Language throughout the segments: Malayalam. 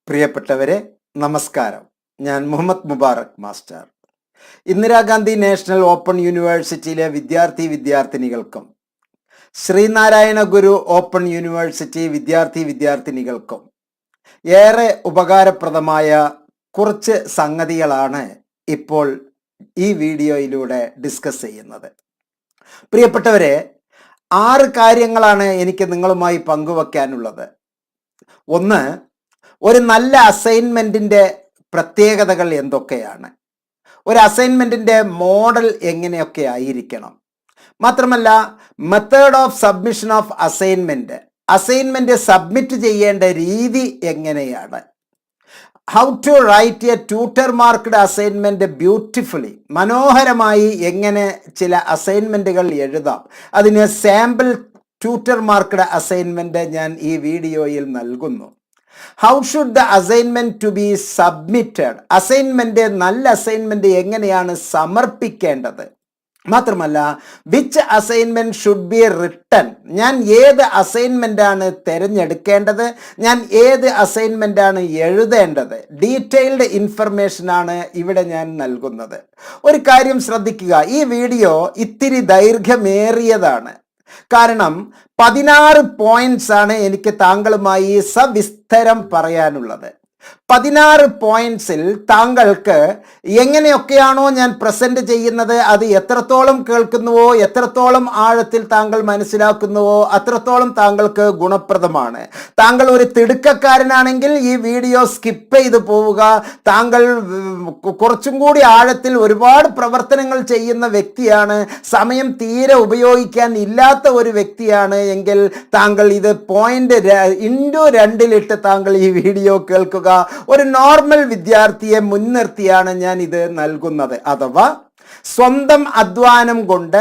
പ്രിയപ്പെട്ടവരെ, നമസ്കാരം. ഞാൻ Muhammad Mubarak master. Indira Gandhi national open യൂണിവേഴ്സിറ്റിയിലെ വിദ്യാർത്ഥിനികൾക്കും ശ്രീനാരായണ ഗുരു ഓപ്പൺ യൂണിവേഴ്സിറ്റി വിദ്യാർത്ഥിനികൾക്കും ഏറെ ഉപകാരപ്രദമായ കുറച്ച് സംഗതികളാണ് ഇപ്പോൾ ഈ വീഡിയോയിലൂടെ ഡിസ്കസ് ചെയ്യുന്നത്. പ്രിയപ്പെട്ടവരെ, 6 കാര്യങ്ങളാണ് എനിക്ക് നിങ്ങളുമായി പങ്കുവയ്ക്കാനുള്ളത്. ഒന്ന്, ഒരു നല്ല അസൈൻമെൻറ്റിൻ്റെ പ്രത്യേകതകൾ എന്തൊക്കെയാണ്, ഒരു അസൈൻമെൻറ്റിൻ്റെ മോഡൽ എങ്ങനെയൊക്കെ ആയിരിക്കണം, മാത്രമല്ല method of submission of assignment submit ചെയ്യേണ്ട രീതി എങ്ങനെയാണ്, how to write a tutor marked assignment beautifully, മനോഹരമായി എങ്ങനെ ചില അസൈൻമെൻറ്റുകൾ എഴുതാം, അതിന് സാമ്പിൾ ട്യൂട്ടർ മാർക്ക്ഡ് അസൈൻമെൻറ്റ് ഞാൻ ഈ വീഡിയോയിൽ നൽകുന്നു. How should the assignment to be submitted, നല്ല അസൈൻമെൻറ്റ് എങ്ങനെയാണ് സമർപ്പിക്കേണ്ടത്, മാത്രമല്ല which assignment should be written, ഞാൻ ഏത് അസൈൻമെൻറ്റാണ് തിരഞ്ഞെടുക്കേണ്ടത്, ഞാൻ ഏത് അസൈൻമെൻറ്റാണ് എഴുതേണ്ടത്, ഡീറ്റെയിൽഡ് ഇൻഫർമേഷനാണ് ഇവിടെ ഞാൻ നൽകുന്നത്. ഒരു കാര്യം ശ്രദ്ധിക്കുക, ഈ വീഡിയോ ഇത്തിരി ദൈർഘ്യമേറിയതാണ്. കാരണം 16 പോയിന്റ്സ് ആണ് എനിക്ക് താങ്കളുമായി സവിസ്തരം പറയാനുള്ളത്. 16 പോയിന്റ്സിൽ താങ്കൾക്ക് എങ്ങനെയൊക്കെയാണോ ഞാൻ പ്രസന്റ് ചെയ്യുന്നത് അത് എത്രത്തോളം കേൾക്കുന്നുവോ, എത്രത്തോളം ആഴത്തിൽ താങ്കൾ മനസ്സിലാക്കുന്നുവോ അത്രത്തോളം താങ്കൾക്ക് ഗുണപ്രദമാണ്. താങ്കൾ ഒരു തിടുക്കക്കാരനാണെങ്കിൽ ഈ വീഡിയോ സ്കിപ്പ് ചെയ്ത് പോവുക. താങ്കൾ കുറച്ചും കൂടി ആഴത്തിൽ ഒരുപാട് പ്രവർത്തനങ്ങൾ ചെയ്യുന്ന വ്യക്തിയാണ്, സമയം തീരെ ഉപയോഗിക്കാൻ ഇല്ലാത്ത ഒരു വ്യക്തിയാണ് എങ്കിൽ താങ്കൾ ഇത് പോയിന്റ് *2 താങ്കൾ ഈ വീഡിയോ കേൾക്കുക. ഒരു നോർമൽ വിദ്യാർത്ഥിയെ മുൻനിർത്തിയാണ് ഞാൻ ഇത് നൽകുന്നത്. അഥവാ സ്വന്തം അധ്വാനം കൊണ്ട്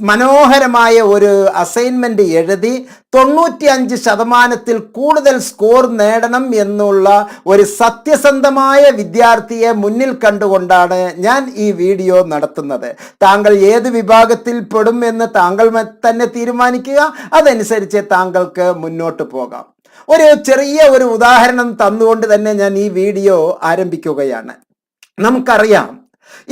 മനോഹരമായ ഒരു അസൈൻമെന്റ് എഴുതി 95% കൂടുതൽ സ്കോർ നേടണം എന്നുള്ള ഒരു സത്യസന്ധമായ വിദ്യാർത്ഥിയെ മുന്നിൽ കണ്ടുകൊണ്ടാണ് ഞാൻ ഈ വീഡിയോ നടത്തുന്നത്. താങ്കൾ ഏത് വിഭാഗത്തിൽ പെടും എന്ന് താങ്കൾ തന്നെ തീരുമാനിക്കുക. അതനുസരിച്ച് താങ്കൾക്ക് മുന്നോട്ട് പോകാം. ഒരു ചെറിയ ഉദാഹരണം തന്നുകൊണ്ട് തന്നെ ഞാൻ ഈ വീഡിയോ ആരംഭിക്കുകയാണ്. നമുക്കറിയാം,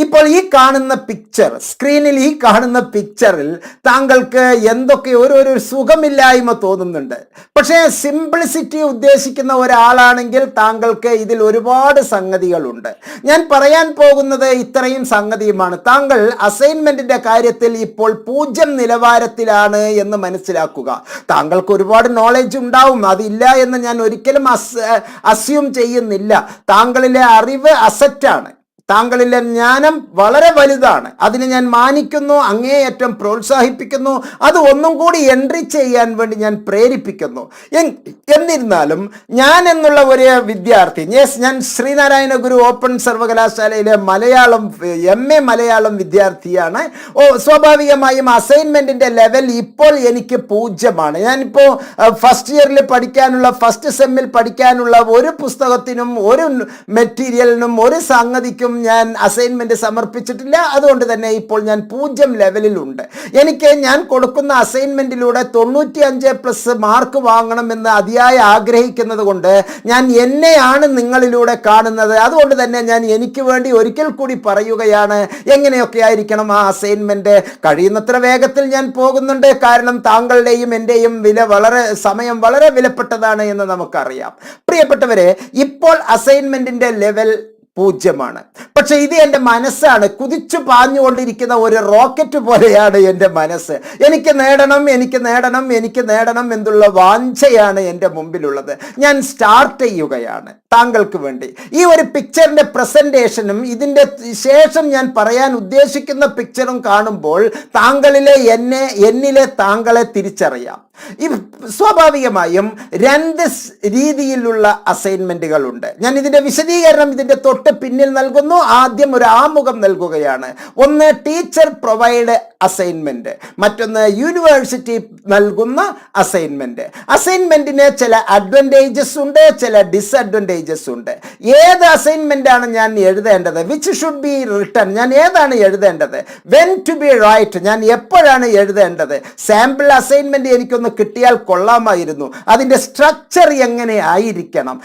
ഇപ്പോൾ ഈ കാണുന്ന പിക്ചർ, സ്ക്രീനിൽ ഈ കാണുന്ന പിക്ചറിൽ താങ്കൾക്ക് എന്തൊക്കെ ഒരു സുഖമില്ലായ്മ തോന്നുന്നുണ്ട്. പക്ഷേ സിംപ്ലിസിറ്റി ഉദ്ദേശിക്കുന്ന ഒരാളാണെങ്കിൽ താങ്കൾക്ക് ഇതിൽ ഒരുപാട് സംഗതികളുണ്ട്. ഞാൻ പറയാൻ പോകുന്നത് ഇത്രയും സംഗതിയുമാണ്. താങ്കൾ അസൈൻമെന്റിന്റെ കാര്യത്തിൽ ഇപ്പോൾ 0 നിലവാരത്തിലാണ് എന്ന് മനസ്സിലാക്കുക. താങ്കൾക്ക് ഒരുപാട് നോളജ് ഉണ്ടാവും, അതില്ല എന്ന് ഞാൻ ഒരിക്കലും അസ്യൂം ചെയ്യുന്നില്ല. താങ്കളിലെ അറിവ് അസറ്റാണ്, താങ്കളിലെ ജ്ഞാനം വളരെ വലുതാണ്. അതിനെ ഞാൻ മാനിക്കുന്നു, അങ്ങേയറ്റം പ്രോത്സാഹിപ്പിക്കുന്നു. അത് ഒന്നും കൂടി എൻട്രി ചെയ്യാൻ വേണ്ടി ഞാൻ പ്രേരിപ്പിക്കുന്നു. എന്നിരുന്നാലും ഞാൻ എന്നുള്ള ഒരു വിദ്യാർത്ഥി, ഞാൻ ശ്രീനാരായണ ഗുരു ഓപ്പൺ സർവകലാശാലയിലെ MA മലയാളം വിദ്യാർത്ഥിയാണ്. സ്വാഭാവികമായും അസൈൻമെന്റിന്റെ ലെവൽ ഇപ്പോൾ എനിക്ക് 0ആണ്. ഞാനിപ്പോൾ ഫസ്റ്റ് ഇയറിൽ പഠിക്കാനുള്ള, ഫസ്റ്റ് സെമ്മിൽ പഠിക്കാനുള്ള ഒരു പുസ്തകത്തിനും ഒരു മെറ്റീരിയലിനും ഒരു സംഗതിക്കും ഞാൻ അസൈൻമെന്റ് സമർപ്പിച്ചിട്ടില്ല. അതുകൊണ്ട് തന്നെ ഇപ്പോൾ ഞാൻ 0 ലെവലിലുണ്ട്. എനിക്ക് ഞാൻ കൊടുക്കുന്ന അസൈൻമെന്റിലൂടെ 95+ മാർക്ക് വാങ്ങണമെന്ന് അതിയായി ആഗ്രഹിക്കുന്നത് കൊണ്ട് ഞാൻ എന്നെയാണ് നിങ്ങളിലൂടെ കാണുന്നത്. അതുകൊണ്ട് തന്നെ ഞാൻ എനിക്ക് വേണ്ടി ഒരിക്കൽ കൂടി പറയുകയാണ്, എങ്ങനെയൊക്കെ ആയിരിക്കണം ആ അസൈൻമെന്റ്. കഴിയുന്നത്ര വേഗത്തിൽ ഞാൻ പോകുന്നുണ്ട്. കാരണം താങ്കളുടെയും എൻ്റെയും സമയം വളരെ വിലപ്പെട്ടതാണ് എന്ന് നമുക്കറിയാം. പ്രിയപ്പെട്ടവരെ, ഇപ്പോൾ അസൈൻമെന്റിന്റെ ലെവൽ 0ആണ്. പക്ഷെ ഇത് എൻ്റെ മനസ്സാണ്. കുതിച്ചു പാഞ്ഞുകൊണ്ടിരിക്കുന്ന ഒരു റോക്കറ്റ് പോലെയാണ് എൻ്റെ മനസ്സ്. എനിക്ക് നേടണം എന്നുള്ള വാഞ്ചയാണ് എൻ്റെ മുമ്പിലുള്ളത്. ഞാൻ സ്റ്റാർട്ട് ചെയ്യുകയാണ് താങ്കൾക്ക് വേണ്ടി. ഈ ഒരു പിക്ചറിൻ്റെ പ്രസൻറ്റേഷനും ഇതിൻ്റെ ശേഷം ഞാൻ പറയാൻ ഉദ്ദേശിക്കുന്ന പിക്ചറും കാണുമ്പോൾ എന്നിലെ താങ്കളെ തിരിച്ചറിയാം. സ്വാഭാവികമായും 2 രീതിയിലുള്ള അസൈൻമെന്റുകളുണ്ട്. ഞാൻ ഇതിൻ്റെ വിശദീകരണം ഇതിൻ്റെ തൊട്ട് തൊട്ട് പിന്നിൽ നൽകുന്നു. ആദ്യം ഒരു ആമുഖം നൽകുകയാണ്. ഒന്ന് ടീച്ചർ പ്രൊവൈഡ് അസൈൻമെന്റ്, മറ്റൊന്ന് യൂണിവേഴ്സിറ്റി നൽകുന്ന അസൈൻമെന്റ്. അസൈൻമെന്റിന് ചില അഡ്വാൻറ്റേജസ് ഉണ്ട്, ചില ഡിസഡ്വാൻറ്റേജസ് ഉണ്ട്. ഏത് അസൈൻമെന്റ് ആണ് ഞാൻ എഴുതേണ്ടത്? വിച്ച് ഷുഡ് ബി റിട്ടൺ, ഞാൻ ഏതാണ് എഴുതേണ്ടത്? വെൻ ടു ബി റൈറ്റ്, ഞാൻ എപ്പോഴാണ് എഴുതേണ്ടത്? സാമ്പിൾ അസൈൻമെന്റ് എനിക്കൊന്ന് കിട്ടിയാൽ കൊള്ളാമായിരുന്നു. അതിൻ്റെ സ്ട്രക്ചർ എങ്ങനെ ആയിരിക്കണം?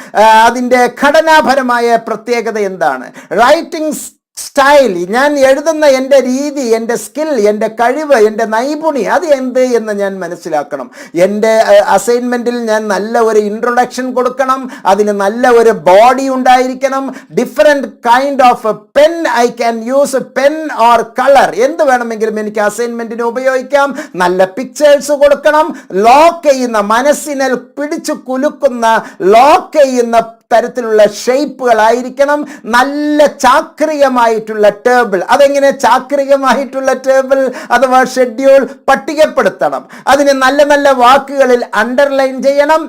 അതിൻ്റെ ഘടനാപരമായ പ്രത്യേകത എന്താണ്? റൈറ്റിംഗ് സ്റ്റൈൽ, ഞാൻ എഴുതുന്ന എൻ്റെ രീതി, എൻ്റെ സ്കിൽ, എൻ്റെ കഴിവ്, എൻ്റെ നൈപുണി അത് എന്ത് എന്ന് ഞാൻ മനസ്സിലാക്കണം. എൻ്റെ അസൈൻമെൻറ്റിൽ ഞാൻ നല്ല ഒരു ഇൻട്രൊഡക്ഷൻ കൊടുക്കണം, അതിന് നല്ല ഒരു ബോഡി ഉണ്ടായിരിക്കണം, different kind of pen I can use, pen or colour, എന്ത് വേണമെങ്കിലും എനിക്ക് അസൈൻമെൻറ്റിന് ഉപയോഗിക്കാം. നല്ല പിക്ചേഴ്സ് കൊടുക്കണം, ലോക്ക് ചെയ്യുന്ന, മനസ്സിനെ പിടിച്ചു കുലുക്കുന്ന, ലോക്ക് ചെയ്യുന്ന തരത്തിലുള്ള ഷേപ്പുകളായിരിക്കണം. നല്ല ചാക്രികമായിട്ടുള്ള ടേബിൾ, അതെങ്ങനെ ചാക്രികമായിട്ടുള്ള ടേബിൾ അഥവാ ഷെഡ്യൂൾ പട്ടികപ്പെടുത്തണം. അതിന് നല്ല നല്ല വാക്കുകളിൽ അണ്ടർലൈൻ ചെയ്യണം,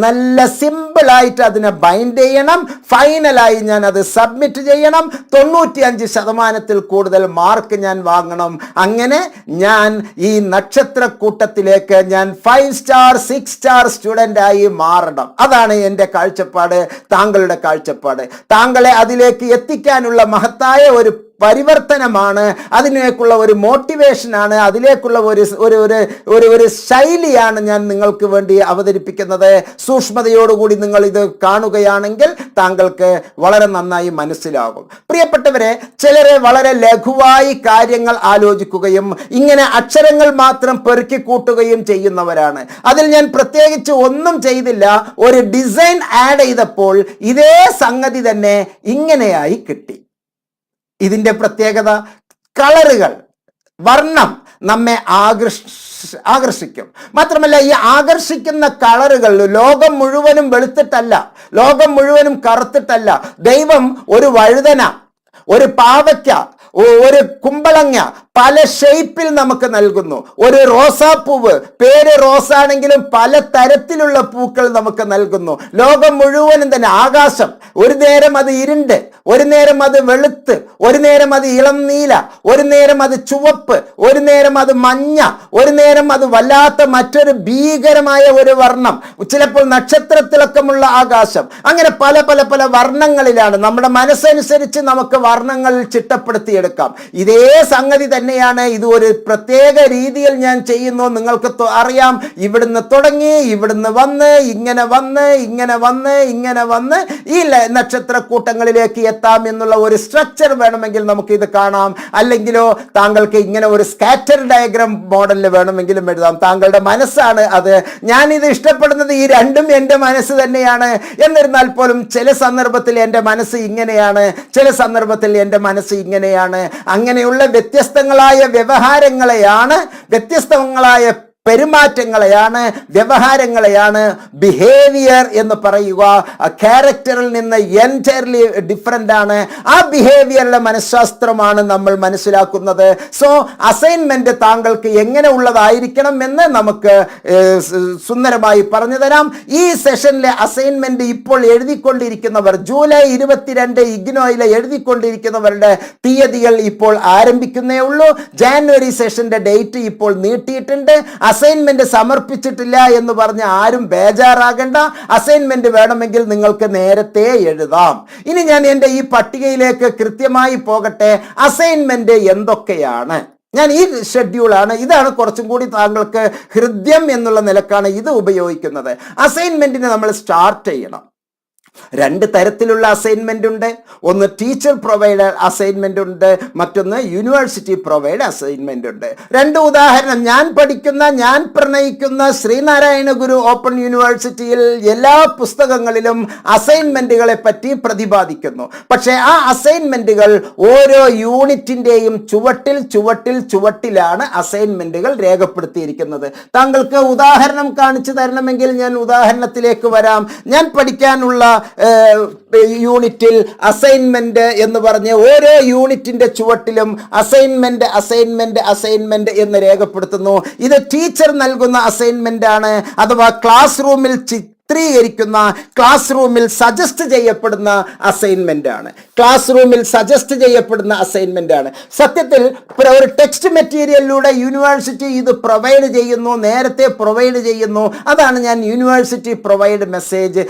നല്ല സിമ്പിളായിട്ട് അതിനെ ബൈൻഡ് ചെയ്യണം. ഫൈനലായി ഞാൻ അത് സബ്മിറ്റ് ചെയ്യണം. 95% കൂടുതൽ മാർക്ക് ഞാൻ വാങ്ങണം. അങ്ങനെ ഞാൻ ഈ നക്ഷത്രക്കൂട്ടത്തിലേക്ക് ഞാൻ 5 സ്റ്റാർ 6 സ്റ്റാർ സ്റ്റുഡൻ്റ് ആയി മാറണം. അതാണ് എൻ്റെ കാഴ്ചപ്പാട്, താങ്കളുടെ കാഴ്ചപ്പാട്. താങ്കളെ അതിലേക്ക് എത്തിക്കാനുള്ള മഹത്തായ ഒരു പരിവർത്തനമാണ്, അതിലേക്കുള്ള ഒരു മോട്ടിവേഷനാണ്, അതിലേക്കുള്ള ഒരു ശൈലിയാണ് ഞാൻ നിങ്ങൾക്ക് വേണ്ടി അവതരിപ്പിക്കുന്നത്. സൂക്ഷ്മതയോടുകൂടി നിങ്ങൾ ഇത് കാണുകയാണെങ്കിൽ താങ്കൾക്ക് വളരെ നന്നായി മനസ്സിലാകും. പ്രിയപ്പെട്ടവരെ, ചിലരെ വളരെ ലഘുവായി കാര്യങ്ങൾ ആലോചിക്കുകയും ഇങ്ങനെ അക്ഷരങ്ങൾ മാത്രം പെറുക്കി കൂട്ടുകയും ചെയ്യുന്നവരാണ്. അതിൽ ഞാൻ പ്രത്യേകിച്ച് ഒന്നും ചെയ്തില്ല, ഒരു ഡിസൈൻ ആഡ് ചെയ്തപ്പോൾ ഇതേ സംഗതി തന്നെ ഇങ്ങനെയായി കിട്ടി. ഇതിൻ്റെ പ്രത്യേകത, കളറുകൾ, വർണ്ണം നമ്മെ ആകർഷിക്കും. മാത്രമല്ല, ഈ ആകർഷിക്കുന്ന കളറുകൾ ലോകം മുഴുവനും വെളുത്തിട്ടല്ല, ലോകം മുഴുവനും കറുത്തിട്ടല്ല. ദൈവം ഒരു വഴുതന, ഒരു പാവയ്ക്ക, ഒരു കുമ്പളങ്ങ പല ഷേപ്പിൽ നമുക്ക് നൽകുന്നു. ഒരു റോസാപ്പൂവ്, പേര് റോസാണെങ്കിലും പല തരത്തിലുള്ള പൂക്കൾ നമുക്ക് നൽകുന്നു. ലോകം മുഴുവനും തന്നെ, ആകാശം ഒരു നേരം അത് ഇരുണ്ട്, ഒരു നേരം അത് വെളുത്ത്, ഒരു നേരം അത് ഇളം നീല, ഒരു നേരം അത് ചുവപ്പ്, ഒരു നേരം അത് മഞ്ഞ, ഒരു നേരം അത് വല്ലാത്ത മറ്റൊരു ഭീകരമായ ഒരു വർണ്ണം, ചിലപ്പോൾ നക്ഷത്രത്തിളക്കമുള്ള ആകാശം. അങ്ങനെ പല പല പല വർണ്ണങ്ങളിലാണ്. നമ്മുടെ മനസ്സനുസരിച്ച് നമുക്ക് വർണ്ണങ്ങൾ ചിട്ടപ്പെടുത്തിയെടുക്കാം. ഇതേ സംഗതി തന്നെയാണ് ഇത് ഒരു പ്രത്യേക രീതിയിൽ ഞാൻ ചെയ്യുന്നു. നിങ്ങൾക്ക് അറിയാം, ഇവിടുന്ന് തുടങ്ങി, ഇവിടുന്ന് വന്ന്, ഇങ്ങനെ വന്ന്, ഇങ്ങനെ വന്ന്, ഇങ്ങനെ വന്ന് ഈ നക്ഷത്രക്കൂട്ടങ്ങളിലേക്ക് എത്താം എന്നുള്ള ഒരു സ്ട്രക്ചർ വേണമെങ്കിൽ നമുക്ക് ഇത് കാണാം. അല്ലെങ്കിലോ താങ്കൾക്ക് ഇങ്ങനെ ഒരു സ്കാറ്റർ ഡയഗ്രാം മോഡലിൽ വേണമെങ്കിലും എഴുതാം. താങ്കളുടെ മനസ്സാണ് അത്. ഞാനിത് ഇഷ്ടപ്പെടുന്നത്, ഈ രണ്ടും എൻ്റെ മനസ്സ് തന്നെയാണ്. എന്നിരുന്നാൽ പോലും ചില സന്ദർഭത്തിൽ എൻ്റെ മനസ്സ് ഇങ്ങനെയാണ്, ചില സന്ദർഭത്തിൽ എൻ്റെ മനസ്സ് ഇങ്ങനെയാണ്. അങ്ങനെയുള്ള വ്യത്യസ്തങ്ങളായ വ്യവഹാരങ്ങളെയാണ്, വ്യത്യസ്തങ്ങളായ പെരുമാറ്റങ്ങളെയാണ്, വ്യവഹാരങ്ങളെയാണ് ബിഹേവിയർ എന്ന് പറയുക. ക്യാരക്ടറിൽ നിന്ന് എൻറ്റയർലി ഡിഫറൻ്റ് ആണ്. ആ ബിഹേവിയറിലെ മനഃശാസ്ത്രമാണ് നമ്മൾ മനസ്സിലാക്കുന്നത്. സോ അസൈൻമെൻറ്റ് താങ്കൾക്ക് എങ്ങനെ ഉള്ളതായിരിക്കണം എന്ന് നമുക്ക് സുന്ദരമായി പറഞ്ഞു തരാം. ഈ സെഷനിലെ അസൈൻമെൻറ്റ് ഇപ്പോൾ എഴുതിക്കൊണ്ടിരിക്കുന്നവർ, ജൂലൈ 22 ഇഗ്നോയിലെ എഴുതിക്കൊണ്ടിരിക്കുന്നവരുടെ തീയതികൾ ഇപ്പോൾ ആരംഭിക്കുന്നേ ഉള്ളൂ. ജാനുവരി സെഷൻ്റെ ഡേറ്റ് ഇപ്പോൾ നീട്ടിയിട്ടുണ്ട്. അസൈൻമെന്റ് സമർപ്പിച്ചിട്ടില്ല എന്ന് പറഞ്ഞ് ആരും ബേജാറാകണ്ട. അസൈൻമെന്റ് വേണമെങ്കിൽ നിങ്ങൾക്ക് നേരത്തെ എഴുതാം. ഇനി ഞാൻ എൻ്റെ ഈ പട്ടികയിലേക്ക് കൃത്യമായി പോകട്ടെ. അസൈൻമെന്റ് എന്തൊക്കെയാണ്? ഞാൻ ഈ ഷെഡ്യൂളാണ്, ഇതാണ് കുറച്ചും കൂടി താങ്കൾക്ക് ഹൃദ്യം എന്നുള്ള നിലക്കാണ് ഇത് ഉപയോഗിക്കുന്നത്. അസൈൻമെന്റിന് നമ്മൾ സ്റ്റാർട്ട് ചെയ്യണം. 2 തരത്തിലുള്ള അസൈൻമെന്റ് ഉണ്ട്. ഒന്ന് ടീച്ചർ പ്രൊവൈഡ് അസൈൻമെന്റ് ഉണ്ട്, മറ്റൊന്ന് യൂണിവേഴ്സിറ്റി പ്രൊവൈഡ് അസൈൻമെന്റ് ഉണ്ട്. 2 ഉദാഹരണം. ഞാൻ പ്രണയിക്കുന്ന ശ്രീനാരായണ ഗുരു ഓപ്പൺ യൂണിവേഴ്സിറ്റിയിൽ എല്ലാ പുസ്തകങ്ങളിലും അസൈൻമെന്റുകളെ പറ്റി പ്രതിപാദിക്കുന്നു. പക്ഷേ ആ അസൈൻമെന്റുകൾ ഓരോ യൂണിറ്റിൻ്റെയും ചുവട്ടിലാണ് അസൈൻമെന്റുകൾ രേഖപ്പെടുത്തിയിരിക്കുന്നത്. താങ്കൾക്ക് ഉദാഹരണം കാണിച്ചു തരണമെങ്കിൽ ഞാൻ ഉദാഹരണത്തിലേക്ക് വരാം. ഞാൻ പഠിക്കാനുള്ള യൂണിറ്റിൽ അസൈൻമെന്റ് എന്ന് പറഞ്ഞ് ഓരോ യൂണിറ്റിന്റെ ചുവട്ടിലും അസൈൻമെന്റ് എന്ന് രേഖപ്പെടുത്തുന്നു. ഇത് ടീച്ചർ നൽകുന്ന അസൈൻമെന്റ് ആണ്, അഥവാ ക്ലാസ് റൂമിൽ ചിത്രീകരിക്കുന്ന ക്ലാസ് റൂമിൽ സജസ്റ്റ് ചെയ്യപ്പെടുന്ന അസൈൻമെന്റ് ആണ്. ക്ലാസ് റൂമിൽ സജസ്റ്റ് ചെയ്യപ്പെടുന്ന അസൈൻമെന്റ് ആണ്. സത്യത്തിൽ ഒരു ടെക്സ്റ്റ് മെറ്റീരിയലിലൂടെ യൂണിവേഴ്സിറ്റി ഇത് പ്രൊവൈഡ് ചെയ്യുന്നു, നേരത്തെ പ്രൊവൈഡ് ചെയ്യുന്നു. അതാണ് ഞാൻ യൂണിവേഴ്സിറ്റി പ്രൊവൈഡ് മെസ്സേജ്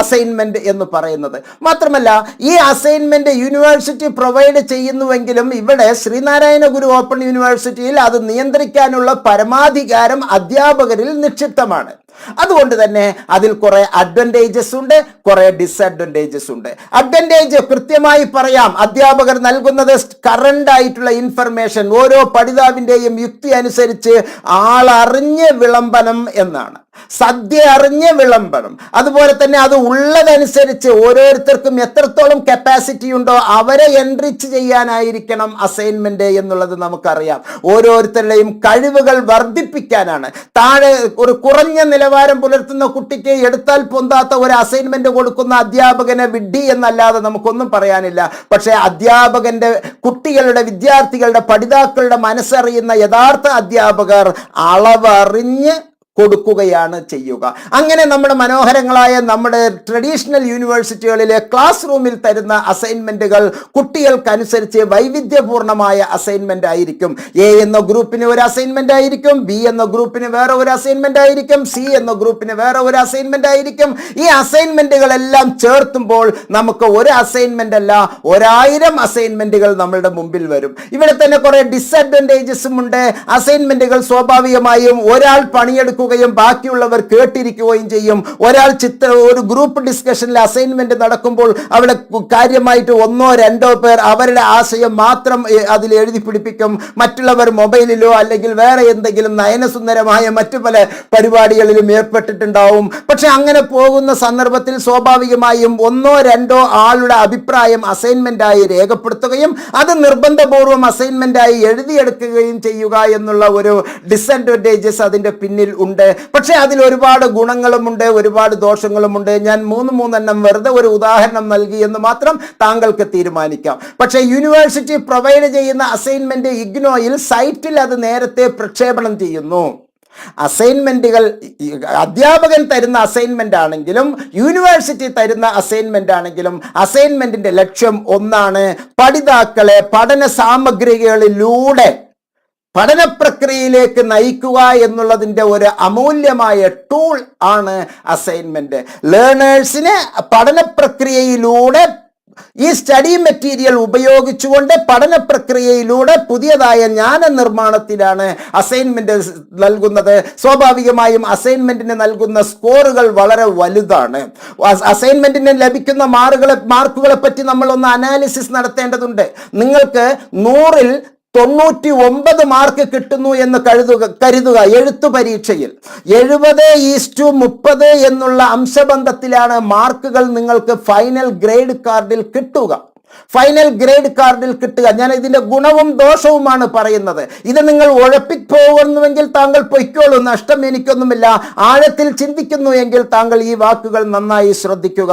അസൈൻമെന്റ് എന്ന് പറയുന്നത്. മാത്രമല്ല ഈ അസൈൻമെന്റ് യൂണിവേഴ്സിറ്റി പ്രൊവൈഡ് ചെയ്യുന്നുവെങ്കിലും ഇവിടെ ശ്രീനാരായണ ഗുരു ഓപ്പൺ യൂണിവേഴ്സിറ്റിയിൽ അത് നിയന്ത്രിക്കാനുള്ള പരമാധികാരം അധ്യാപകരിൽ നിക്ഷിപ്തമാണ്. അതുകൊണ്ട് തന്നെ അതിൽ കുറെ അഡ്വാൻറ്റേജസ് ഉണ്ട്, കുറെ ഡിസഡ്വാൻറ്റേജസ് ഉണ്ട്. അഡ്വാൻറ്റേജ് കൃത്യമായി പറയാം, അധ്യാപകർ നൽകുന്നത് കറണ്ട് ആയിട്ടുള്ള ഇൻഫർമേഷൻ ഓരോ പഠിതാവിൻ്റെയും യുക്തി അനുസരിച്ച് ആളറിഞ്ഞ് വിളംബനം എന്നാണ്. സദ്യ അറിഞ്ഞ് വിളമ്പണം. അതുപോലെ തന്നെ അത് ഉള്ളതനുസരിച്ച് ഓരോരുത്തർക്കും എത്രത്തോളം കപ്പാസിറ്റി ഉണ്ടോ അവരെ എൻറിച്ച് ചെയ്യാനായിരിക്കണം അസൈൻമെന്റ് എന്നുള്ളത് നമുക്കറിയാം. ഓരോരുത്തരുടെയും കഴിവുകൾ വർദ്ധിപ്പിക്കാനാണ്. താഴെ ഒരു കുറഞ്ഞ നിലവാരം പുലർത്തുന്ന കുട്ടിക്ക് എടുത്താൽ പൊന്താത്ത ഒരു അസൈൻമെന്റ് കൊടുക്കുന്ന അധ്യാപകനെ വിഡ്ഢി എന്നല്ലാതെ നമുക്കൊന്നും പറയാനില്ല. പക്ഷേ അധ്യാപകന്റെ കുട്ടികളുടെ വിദ്യാർത്ഥികളുടെ പഠിതാക്കളുടെ മനസ്സറിയുന്ന യഥാർത്ഥ അധ്യാപകർ അളവറിഞ്ഞ് കൊടുക്കുകയാണ് ചെയ്യുക. അങ്ങനെ നമ്മുടെ മനോഹരങ്ങളായ നമ്മുടെ ട്രഡീഷണൽ യൂണിവേഴ്സിറ്റികളിലെ ക്ലാസ് റൂമിൽ തരുന്ന അസൈൻമെന്റുകൾ കുട്ടികൾക്കനുസരിച്ച് വൈവിധ്യപൂർണമായ അസൈൻമെന്റ് ആയിരിക്കും. എ എന്ന ഗ്രൂപ്പിന് ഒരു അസൈൻമെന്റ് ആയിരിക്കും, ബി എന്ന ഗ്രൂപ്പിന് വേറെ ഒരു അസൈൻമെന്റ് ആയിരിക്കും, സി എന്ന ഗ്രൂപ്പിന് വേറെ ഒരു അസൈൻമെന്റ് ആയിരിക്കും. ഈ അസൈൻമെന്റുകളെല്ലാം ചേർത്തുമ്പോൾ നമുക്ക് ഒരു അസൈൻമെന്റ് അല്ല 1000 അസൈൻമെന്റുകൾ നമ്മളുടെ മുമ്പിൽ വരും. ഇവിടെ തന്നെ കുറെ ഡിസഡ്വാൻറ്റേജസും ഉണ്ട്. അസൈൻമെന്റുകൾ സ്വാഭാവികമായും ഒരാൾ പണിയെടുക്കും, ബാക്കിയുള്ളവർ കേട്ടിരിക്കുകയും ചെയ്യും. ഒരാൾ ഒരു ഗ്രൂപ്പ് ഡിസ്കഷനിൽ അസൈൻമെന്റ് നടക്കുമ്പോൾ അവിടെ കാര്യമായിട്ട് 1-2 പേർ അവരുടെ ആശയം മാത്രം അതിൽ എഴുതി പിടിപ്പിക്കും. മറ്റുള്ളവർ മൊബൈലിലോ അല്ലെങ്കിൽ വേറെ എന്തെങ്കിലും നയനസുന്ദരമായ മറ്റു പല പരിപാടികളിലും ഏർപ്പെട്ടിട്ടുണ്ടാവും. പക്ഷെ അങ്ങനെ പോകുന്ന സന്ദർഭത്തിൽ സ്വാഭാവികമായും 1-2 ആളുടെ അഭിപ്രായം അസൈൻമെന്റായി രേഖപ്പെടുത്തുകയും അത് നിർബന്ധപൂർവ്വം അസൈൻമെന്റായി എഴുതിയെടുക്കുകയും ചെയ്യുക എന്നുള്ള ഒരു ഡിസഡ്വാൻറ്റേജസ് അതിന്റെ പിന്നിൽ ഉണ്ട്. പക്ഷെ അതിൽ ഒരുപാട് ഗുണങ്ങളുമുണ്ട്, ഒരുപാട് ദോഷങ്ങളുമുണ്ട്. ഞാൻ 3 വെറുതെ ഒരു ഉദാഹരണം നൽകി എന്ന് മാത്രം താങ്കൾക്ക് തീരുമാനിക്കാം. പക്ഷെ യൂണിവേഴ്സിറ്റി പ്രൊവൈഡ് ചെയ്യുന്ന അസൈൻമെന്റ് ഇഗ്നോയിൽ സൈറ്റിൽ അത് നേരത്തെ പ്രക്ഷേപണം ചെയ്യുന്നു. അസൈൻമെന്റുകൾ അധ്യാപകൻ തരുന്ന അസൈൻമെന്റ് ആണെങ്കിലും യൂണിവേഴ്സിറ്റി തരുന്ന അസൈൻമെന്റ് ആണെങ്കിലും അസൈൻമെന്റിന്റെ ലക്ഷ്യം ഒന്നാണ്, പഠിതാക്കളെ പഠന സാമഗ്രികളിലൂടെ പഠന പ്രക്രിയയിലേക്ക് നയിക്കുക എന്നുള്ളതിൻ്റെ ഒരു അമൂല്യമായ ടൂൾ ആണ് അസൈൻമെന്റ്. ലേണേഴ്സിനെ പഠന പ്രക്രിയയിലൂടെ ഈ സ്റ്റഡി മെറ്റീരിയൽ ഉപയോഗിച്ചുകൊണ്ട് പഠന പ്രക്രിയയിലൂടെ പുതിയതായ ജ്ഞാന നിർമ്മാണത്തിലാണ് അസൈൻമെന്റ് നൽകുന്നത്. സ്വാഭാവികമായും അസൈൻമെന്റിന് നൽകുന്ന സ്കോറുകൾ വളരെ വലുതാണ്. അസൈൻമെന്റിന് ലഭിക്കുന്ന മാർക്കുകളെ പറ്റി നമ്മൾ ഒന്ന് അനാലിസിസ് നടത്തേണ്ടതുണ്ട്. നിങ്ങൾക്ക് 100-ൽ 99 മാർക്ക് കിട്ടുന്നു എന്ന് കരുതുക. എഴുത്തു പരീക്ഷയിൽ 70:30 എന്നുള്ള അംശബന്ധത്തിലാണ് മാർക്കുകൾ നിങ്ങൾക്ക് ഫൈനൽ ഗ്രേഡ് കാർഡിൽ കിട്ടുക. ഞാൻ ഇതിന്റെ ഗുണവും ദോഷവുമാണ് പറയുന്നത്. ഇത് നിങ്ങൾ ഉഴപ്പിപ്പോകുന്നുവെങ്കിൽ താങ്കൾ പൊയ്ക്കോളൂ, നഷ്ടം എനിക്കൊന്നുമില്ല. ആഴത്തിൽ ചിന്തിക്കുന്നു എങ്കിൽ താങ്കൾ ഈ വാക്കുകൾ നന്നായി ശ്രദ്ധിക്കുക.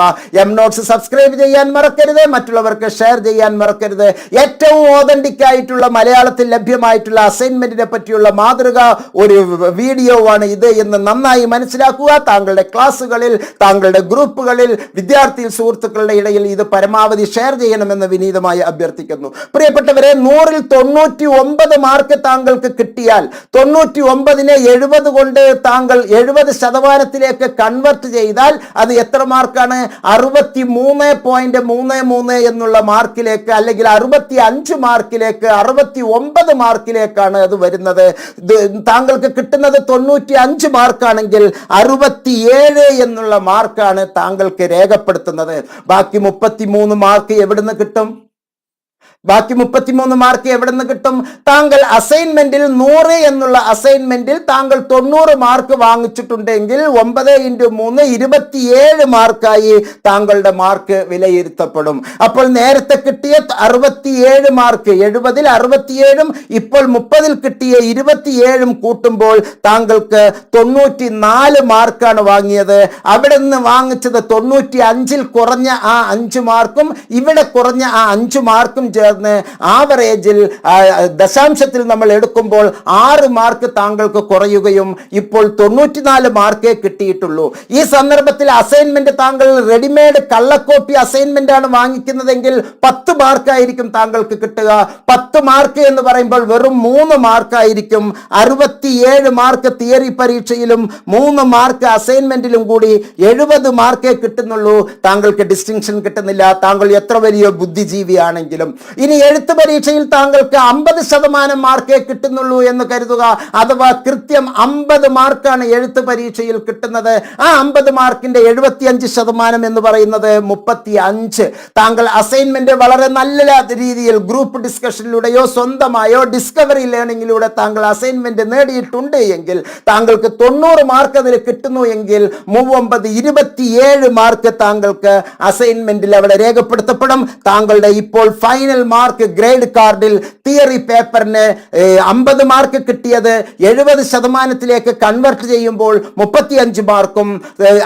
നോട്ട്സ് സബ്സ്ക്രൈബ് ചെയ്യാൻ മറക്കരുത്, മറ്റുള്ളവർക്ക് ഷെയർ ചെയ്യാൻ മറക്കരുത്. ഏറ്റവും ഓതന്റിക് ആയിട്ടുള്ള മലയാളത്തിൽ ലഭ്യമായിട്ടുള്ള അസൈൻമെന്റിനെ പറ്റിയുള്ള മാതൃക ഒരു വീഡിയോ ആണ് ഇത് എന്ന് നന്നായി മനസ്സിലാക്കുക. താങ്കളുടെ ക്ലാസ്സുകളിൽ, താങ്കളുടെ ഗ്രൂപ്പുകളിൽ, വിദ്യാർത്ഥി സുഹൃത്തുക്കളുടെ ഇടയിൽ ഇത് പരമാവധി ഷെയർ ചെയ്യണം എന്ന് വിനീതമായി അഭ്യർത്ഥിക്കുന്നു. പ്രിയപ്പെട്ടവരെ, 100-ൽ 99 മാർക്ക് താങ്കൾക്ക് കിട്ടിയാൽ 99-നെ 70 കൊണ്ട് താങ്കൾ 70% കൺവെർട്ട് ചെയ്താൽ അത് എത്ര മാർക്കാണ്? 63.33 എന്നുള്ള മാർക്കിലേക്ക്, അല്ലെങ്കിൽ 65 മാർക്കിലേക്ക്, 69 മാർക്കിലേക്കാണ് അത് വരുന്നത്. താങ്കൾക്ക് കിട്ടുന്നത് 95 മാർക്കാണെങ്കിൽ 67 എന്നുള്ള മാർക്കാണ് താങ്കൾക്ക് രേഖപ്പെടുത്തുന്നത്. ബാക്കി 33 മാർക്ക് എവിടുന്ന് കിട്ടും? താങ്കൾ അസൈൻമെന്റിൽ 100 എന്നുള്ള അസൈൻമെന്റിൽ താങ്കൾ 90 മാർക്ക് വാങ്ങിച്ചിട്ടുണ്ടെങ്കിൽ 9 × 3 27 മാർക്കായി താങ്കളുടെ മാർക്ക് വിലയിരുത്തപ്പെടും. അപ്പോൾ നേരത്തെ കിട്ടിയ 67 മാർക്ക്, 70-ൽ 67-ഉം ഇപ്പോൾ 30-ൽ കിട്ടിയ 27-ഉം കൂട്ടുമ്പോൾ താങ്കൾക്ക് 94 മാർക്കാണ് വാങ്ങിയത്. അവിടെ നിന്ന് വാങ്ങിച്ചത് 95-ൽ കുറഞ്ഞ ആ 5 മാർക്കും ഇവിടെ കുറഞ്ഞ ആ 5 മാർക്കും ചേർന്ന് ആവറേജിൽ ദശാംശത്തിൽ നമ്മൾ എടുക്കുമ്പോൾ 6 മാർക്ക് താങ്കൾക്ക് കുറയുകയും ഇപ്പോൾ 94 മാർക്കേ കിട്ടിയിട്ടുള്ളൂ. ഈ സന്ദർഭത്തിൽ അസൈൻമെന്റ് താങ്കൾ റെഡിമെയ്ഡ് കള്ളക്കോപ്പി അസൈൻമെന്റ് ആണ് വാങ്ങിക്കുന്നതെങ്കിൽ 10 മാർക്കായിരിക്കും താങ്കൾക്ക് കിട്ടുക. 10 മാർക്ക് എന്ന് പറയുമ്പോൾ വെറും 3 മാർക്കായിരിക്കും. 67 മാർക്ക് തിയറി പരീക്ഷയിലും 3 മാർക്ക് അസൈൻമെന്റിലും കൂടി 70 മാർക്കേ കിട്ടുന്നുള്ളൂ. താങ്കൾക്ക് ഡിസ്റ്റിങ്ഷൻ കിട്ടുന്നില്ല, താങ്കൾ എത്ര വലിയ ബുദ്ധിജീവിയാണെങ്കിലും. ഇനി എഴുത്ത് പരീക്ഷയിൽ താങ്കൾക്ക് 50% മാർക്കേ കിട്ടുന്നുള്ളൂ എന്ന് കരുതുക. അഥവാ കൃത്യം 50 മാർക്കാണ് എഴുത്ത് പരീക്ഷയിൽ കിട്ടുന്നത്. ആ 50 മാർക്കിന്റെ 75% എന്ന് പറയുന്നത് 35. താങ്കൾ അസൈൻമെന്റ് വളരെ നല്ല രീതിയിൽ ഗ്രൂപ്പ് ഡിസ്കഷനിലൂടെയോ സ്വന്തമായോ ഡിസ്കവറി ലേണിംഗിലൂടെ താങ്കൾ അസൈൻമെന്റ് നേടിയിട്ടുണ്ട് എങ്കിൽ താങ്കൾക്ക് 90 മാർക്ക് അതിൽ കിട്ടുന്നു എങ്കിൽ 27 മാർക്ക് താങ്കൾക്ക് അസൈൻമെന്റിൽ അവിടെ രേഖപ്പെടുത്തപ്പെടും. താങ്കളുടെ ഇപ്പോൾ ഫൈനൽ മാർക്ക് ഗ്രേഡ് കാർഡിൽ തിയറി പേപ്പറിന് 50 മാർക്ക് കിട്ടിയത് 70% കൺവെർട്ട് ചെയ്യുമ്പോൾ 35 മാർക്കും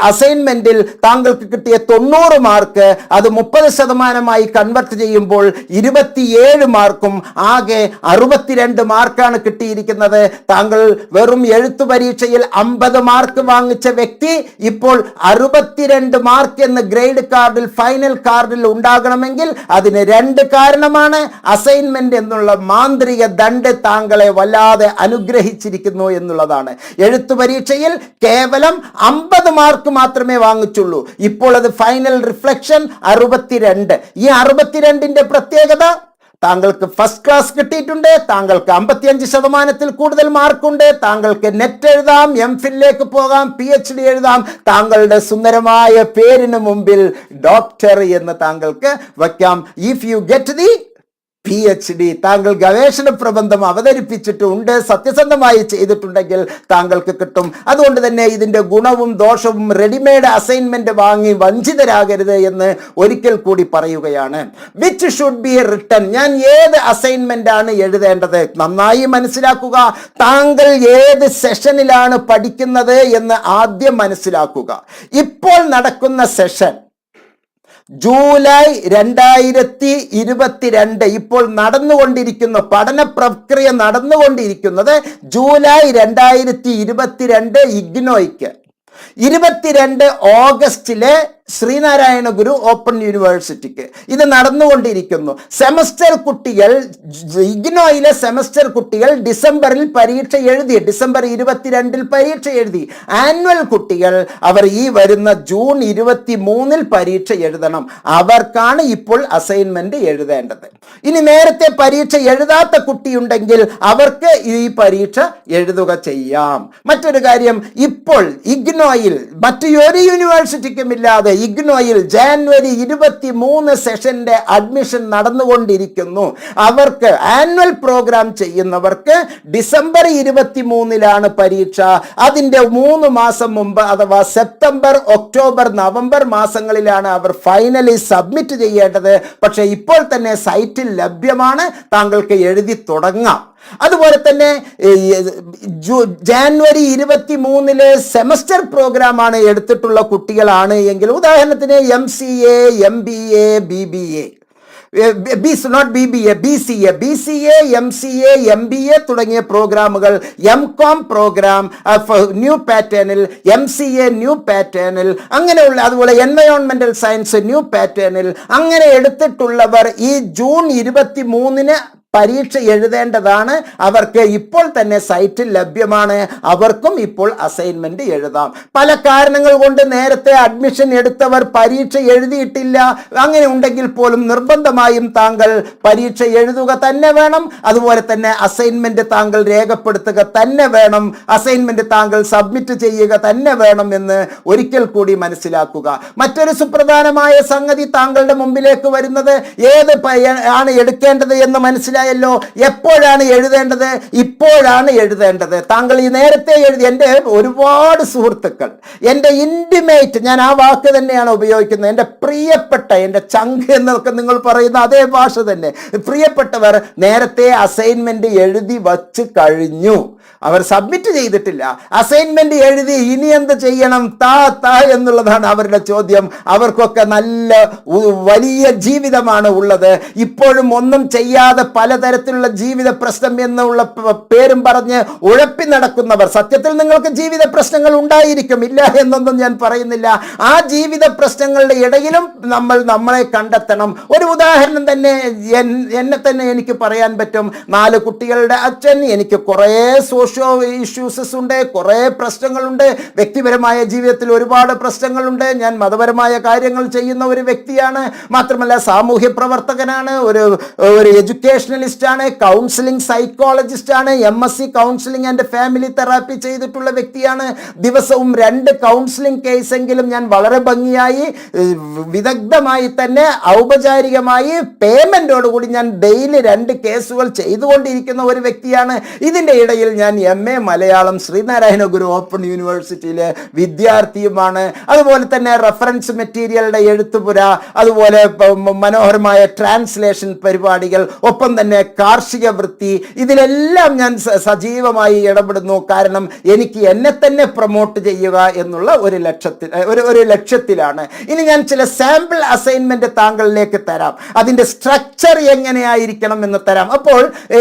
അസൈൻമെന്റിൽ താങ്കൾക്ക് കിട്ടിയ 90 മാർക്ക് അത് 30% കൺവെർട്ട് ചെയ്യുമ്പോൾ 27 മാർക്കും ആകെ 62 മാർക്കാണ് കിട്ടിയിരിക്കുന്നത്. താങ്കൾ വെറും എഴുത്തു പരീക്ഷയിൽ 50 മാർക്ക് വാങ്ങിച്ച വ്യക്തി ഇപ്പോൾ 62 മാർക്ക് എന്ന് ഗ്രേഡ് കാർഡിൽ ഫൈനൽ കാർഡിൽ ഉണ്ടാകണമെങ്കിൽ അതിന് 2 കാരണമാണ്. അസൈൻമെന്റ് എന്നുള്ള മാന്ത്രിക ദണ്ഡ് താങ്കളെ വല്ലാതെ അനുഗ്രഹിച്ചിരിക്കുന്നു എന്നുള്ളതാണ്. എഴുത്തു പരീക്ഷയിൽ കേവലം 50 മാർക്ക് മാത്രമേ വാങ്ങിച്ചുള്ളൂ. ഇപ്പോൾ അത് ഫൈനൽ റിഫ്ലക്ഷൻ 62. ഈ 62ന്റെ പ്രത്യേകത താങ്കൾക്ക് ഫസ്റ്റ് ക്ലാസ് കിട്ടിയിട്ടുണ്ട്, താങ്കൾക്ക് 55% കൂടുതൽ മാർക്കുണ്ട്, താങ്കൾക്ക് നെറ്റ് എഴുതാം, എംഫിലിലേക്ക് പോകാം, PhD എഴുതാം, താങ്കളുടെ സുന്ദരമായ പേരിന് മുമ്പിൽ ഡോക്ടർ എന്ന് താങ്കൾക്ക് വയ്ക്കാം. If you get the PhD, താങ്കൾ ഗവേഷണ പ്രബന്ധം അവതരിപ്പിച്ചിട്ടുണ്ട്, സത്യസന്ധമായി ചെയ്തിട്ടുണ്ടെങ്കിൽ താങ്കൾക്ക് കിട്ടും. അതുകൊണ്ട് തന്നെ ഇതിൻ്റെ ഗുണവും ദോഷവും റെഡിമെയ്ഡ് അസൈൻമെന്റ് വാങ്ങി വഞ്ചിതരാകരുത് എന്ന് ഒരിക്കൽ കൂടി പറയുകയാണ്. വിച്ച് ഷുഡ് ബി റിട്ടൺ, ഞാൻ ഏത് അസൈൻമെന്റ് ആണ് എഴുതേണ്ടത്? നന്നായി മനസ്സിലാക്കുക. താങ്കൾ ഏത് സെഷനിലാണ് പഠിക്കുന്നത് എന്ന് ആദ്യം മനസ്സിലാക്കുക. ഇപ്പോൾ നടക്കുന്ന സെഷൻ ജൂലൈ 2022, ഇപ്പോൾ നടന്നുകൊണ്ടിരിക്കുന്ന പഠന പ്രക്രിയ നടന്നുകൊണ്ടിരിക്കുന്നത് ജൂലൈ 2022 ഇഗ്നോയ്ക്ക്, 22 ഓഗസ്റ്റിലെ ശ്രീനാരായണ ഗുരു ഓപ്പൺ യൂണിവേഴ്സിറ്റിക്ക് ഇത് നടന്നുകൊണ്ടിരിക്കുന്നു. സെമസ്റ്റർ കുട്ടികൾ, ഇഗ്നോയിലെ സെമസ്റ്റർ കുട്ടികൾ ഡിസംബറിൽ പരീക്ഷ എഴുതി, ഡിസംബർ 22 പരീക്ഷ എഴുതി. ആനുവൽ കുട്ടികൾ അവർ ഈ വരുന്ന ജൂൺ 23 പരീക്ഷ എഴുതണം. അവർക്കാണ് ഇപ്പോൾ അസൈൻമെന്റ് എഴുതേണ്ടത്. ഇനി നേരത്തെ പരീക്ഷ എഴുതാത്ത കുട്ടിയുണ്ടെങ്കിൽ അവർക്ക് ഈ പരീക്ഷ എഴുതുക ചെയ്യാം. മറ്റൊരു കാര്യം, ഇപ്പോൾ ഇഗ്നോയിൽ മറ്റു ഒരു യൂണിവേഴ്സിറ്റിക്കും ഇല്ലാതെ ഇഗ്നോയിൽ ജാനുവരി 23 സെഷന്റെ അഡ്മിഷൻ നടന്നുകൊണ്ടിരിക്കുന്നു. അവർക്ക് ആനുവൽ പ്രോഗ്രാം ചെയ്യുന്നവർക്ക് ഡിസംബർ 23 പരീക്ഷ. അതിന്റെ 3 മാസം മുമ്പ്, അഥവാ സെപ്റ്റംബർ, ഒക്ടോബർ, നവംബർ മാസങ്ങളിലാണ് അവർ ഫൈനലി സബ്മിറ്റ് ചെയ്യേണ്ടത്. പക്ഷേ ഇപ്പോൾ തന്നെ സൈറ്റിൽ ലഭ്യമാണ്, താങ്കൾക്ക് എഴുതി തുടങ്ങാം. അതുപോലെ തന്നെ ജാനുവരി 23 സെമസ്റ്റർ പ്രോഗ്രാമാണ് എടുത്തിട്ടുള്ള കുട്ടികളാണ് എങ്കിൽ, ഉദാഹരണത്തിന് MCA, MBA, BBA, BCA, MCA, MBA തുടങ്ങിയ പ്രോഗ്രാമുകൾ, MCOM പ്രോഗ്രാം ന്യൂ പാറ്റേണിൽ, MCA ന്യൂ പാറ്റേണിൽ, അങ്ങനെയുള്ള, അതുപോലെ എൻവയോൺമെന്റൽ സയൻസ് ന്യൂ പാറ്റേണിൽ അങ്ങനെ എടുത്തിട്ടുള്ളവർ ഈ ജൂൺ 23 പരീക്ഷ എഴുതേണ്ടതാണ്. അവർക്ക് ഇപ്പോൾ തന്നെ സൈറ്റിൽ ലഭ്യമാണ്. അവർക്കും ഇപ്പോൾ അസൈൻമെന്റ് എഴുതാം. പല കാരണങ്ങൾ കൊണ്ട് നേരത്തെ അഡ്മിഷൻ എടുത്തവർ പരീക്ഷ എഴുതിയിട്ടില്ല, അങ്ങനെ ഉണ്ടെങ്കിൽ പോലും നിർബന്ധമായും താങ്കൾ പരീക്ഷ എഴുതുക തന്നെ വേണം. അതുപോലെ തന്നെ അസൈൻമെന്റ് താങ്കൾ രേഖപ്പെടുത്തുക തന്നെ വേണം. അസൈൻമെന്റ് താങ്കൾ സബ്മിറ്റ് ചെയ്യുക തന്നെ വേണം എന്ന് ഒരിക്കൽ കൂടി മനസ്സിലാക്കുക. മറ്റൊരു സുപ്രധാനമായ സംഗതി താങ്കളുടെ മുമ്പിലേക്ക് വരുന്നത്, ഏത് ആണ് എടുക്കേണ്ടത് എന്ന് മനസ്സിലായി മനസ്സിലായല്ലോ. എപ്പോഴാണ് എഴുതേണ്ടത്? ഇപ്പോഴാണ് എഴുതേണ്ടത്. താങ്കൾ ഈ നേരത്തെ എഴുതി. എൻ്റെ ഒരുപാട് സുഹൃത്തുക്കൾ, എൻ്റെ ഇൻറ്റിമേറ്റ്, ഞാൻ ആ വാക്ക് തന്നെയാണ് ഉപയോഗിക്കുന്നത്, എൻ്റെ പ്രിയപ്പെട്ട, എൻ്റെ ചങ്ക് എന്നൊക്കെ നിങ്ങൾ പറയുന്ന അതേ ഭാഷ തന്നെ, പ്രിയപ്പെട്ടവർ നേരത്തെ അസൈൻമെന്റ് എഴുതി വച്ച് കഴിഞ്ഞു. അവർ സബ്മിറ്റ് ചെയ്തിട്ടില്ല, അസൈൻമെന്റ് എഴുതി. ഇനി എന്ത് ചെയ്യണം? താ എന്നുള്ളതാണ് അവരുടെ ചോദ്യം. അവർക്കൊക്കെ നല്ല വലിയ ജീവിതമാണ് ഉള്ളത്. ഇപ്പോഴും ഒന്നും ചെയ്യാതെ പലതരത്തിലുള്ള ജീവിത പ്രശ്നം എന്നുള്ള പേരും പറഞ്ഞ് ഉഴപ്പി നടക്കുന്നവർ. സത്യത്തിൽ നിങ്ങൾക്ക് ജീവിത പ്രശ്നങ്ങൾ ഉണ്ടായിരിക്കും, ഇല്ല എന്നൊന്നും ഞാൻ പറയുന്നില്ല. ആ ജീവിത പ്രശ്നങ്ങളുടെ ഇടയിലും നമ്മളെ കണ്ടെത്തണം. ഒരു ഉദാഹരണം തന്നെ എന്നെ തന്നെ എനിക്ക് പറയാൻ പറ്റും. 4 കുട്ടികളുടെ അച്ഛൻ, എനിക്ക് കുറേ സോഷ്യോ ഇഷ്യൂസസ് ഉണ്ട്, കുറേ പ്രശ്നങ്ങളുണ്ട്, വ്യക്തിപരമായ ജീവിതത്തിൽ ഒരുപാട് പ്രശ്നങ്ങളുണ്ട്. ഞാൻ മതപരമായ കാര്യങ്ങൾ ചെയ്യുന്ന ഒരു വ്യക്തിയാണ്, മാത്രമല്ല സാമൂഹ്യ പ്രവർത്തകനാണ്, ഒരു എഡ്യൂക്കേഷണലിസ്റ്റ് ആണ്, കൗൺസിലിംഗ് സൈക്കോളജിസ്റ്റ് ആണ്, MSc counselling and family therapy ചെയ്തിട്ടുള്ള വ്യക്തിയാണ്. ദിവസവും 2 കൗൺസിലിംഗ് കേസെങ്കിലും ഞാൻ വളരെ ഭംഗിയായി വിദഗ്ധമായി തന്നെ ഔപചാരികമായി പേയ്മെന്റോടുകൂടി ഞാൻ ഡെയിലി 2 കേസുകൾ ചെയ്തുകൊണ്ടിരിക്കുന്ന ഒരു വ്യക്തിയാണ്. ഇതിൻ്റെ ഇടയിൽ ഞാൻ MA മലയാളം ശ്രീനാരായണ ഗുരു ഓപ്പൺ യൂണിവേഴ്സിറ്റിയിലെ വിദ്യാർത്ഥിയുമാണ്. അതുപോലെ തന്നെ റെഫറൻസ് മെറ്റീരിയലുടെ എഴുത്തുപുര, അതുപോലെ മനോഹരമായ ട്രാൻസ്ലേഷൻ പരിപാടികൾ, ഒപ്പം തന്നെ കാർഷിക വൃത്തി, ഇതിലെല്ലാം ഞാൻ സജീവമായി ഇടപെടുന്നു. കാരണം എനിക്ക് എന്നെ തന്നെ പ്രൊമോട്ട് ചെയ്യുക എന്നുള്ള ഒരു ലക്ഷ്യത്തിലാണ്. ഇനി ഞാൻ ചില സാമ്പിൾ അസൈൻമെന്റ് താങ്കളിലേക്ക് തരാം. അതിൻ്റെ സ്ട്രക്ചർ എങ്ങനെയായിരിക്കണം എന്ന് തരാം. അപ്പോൾ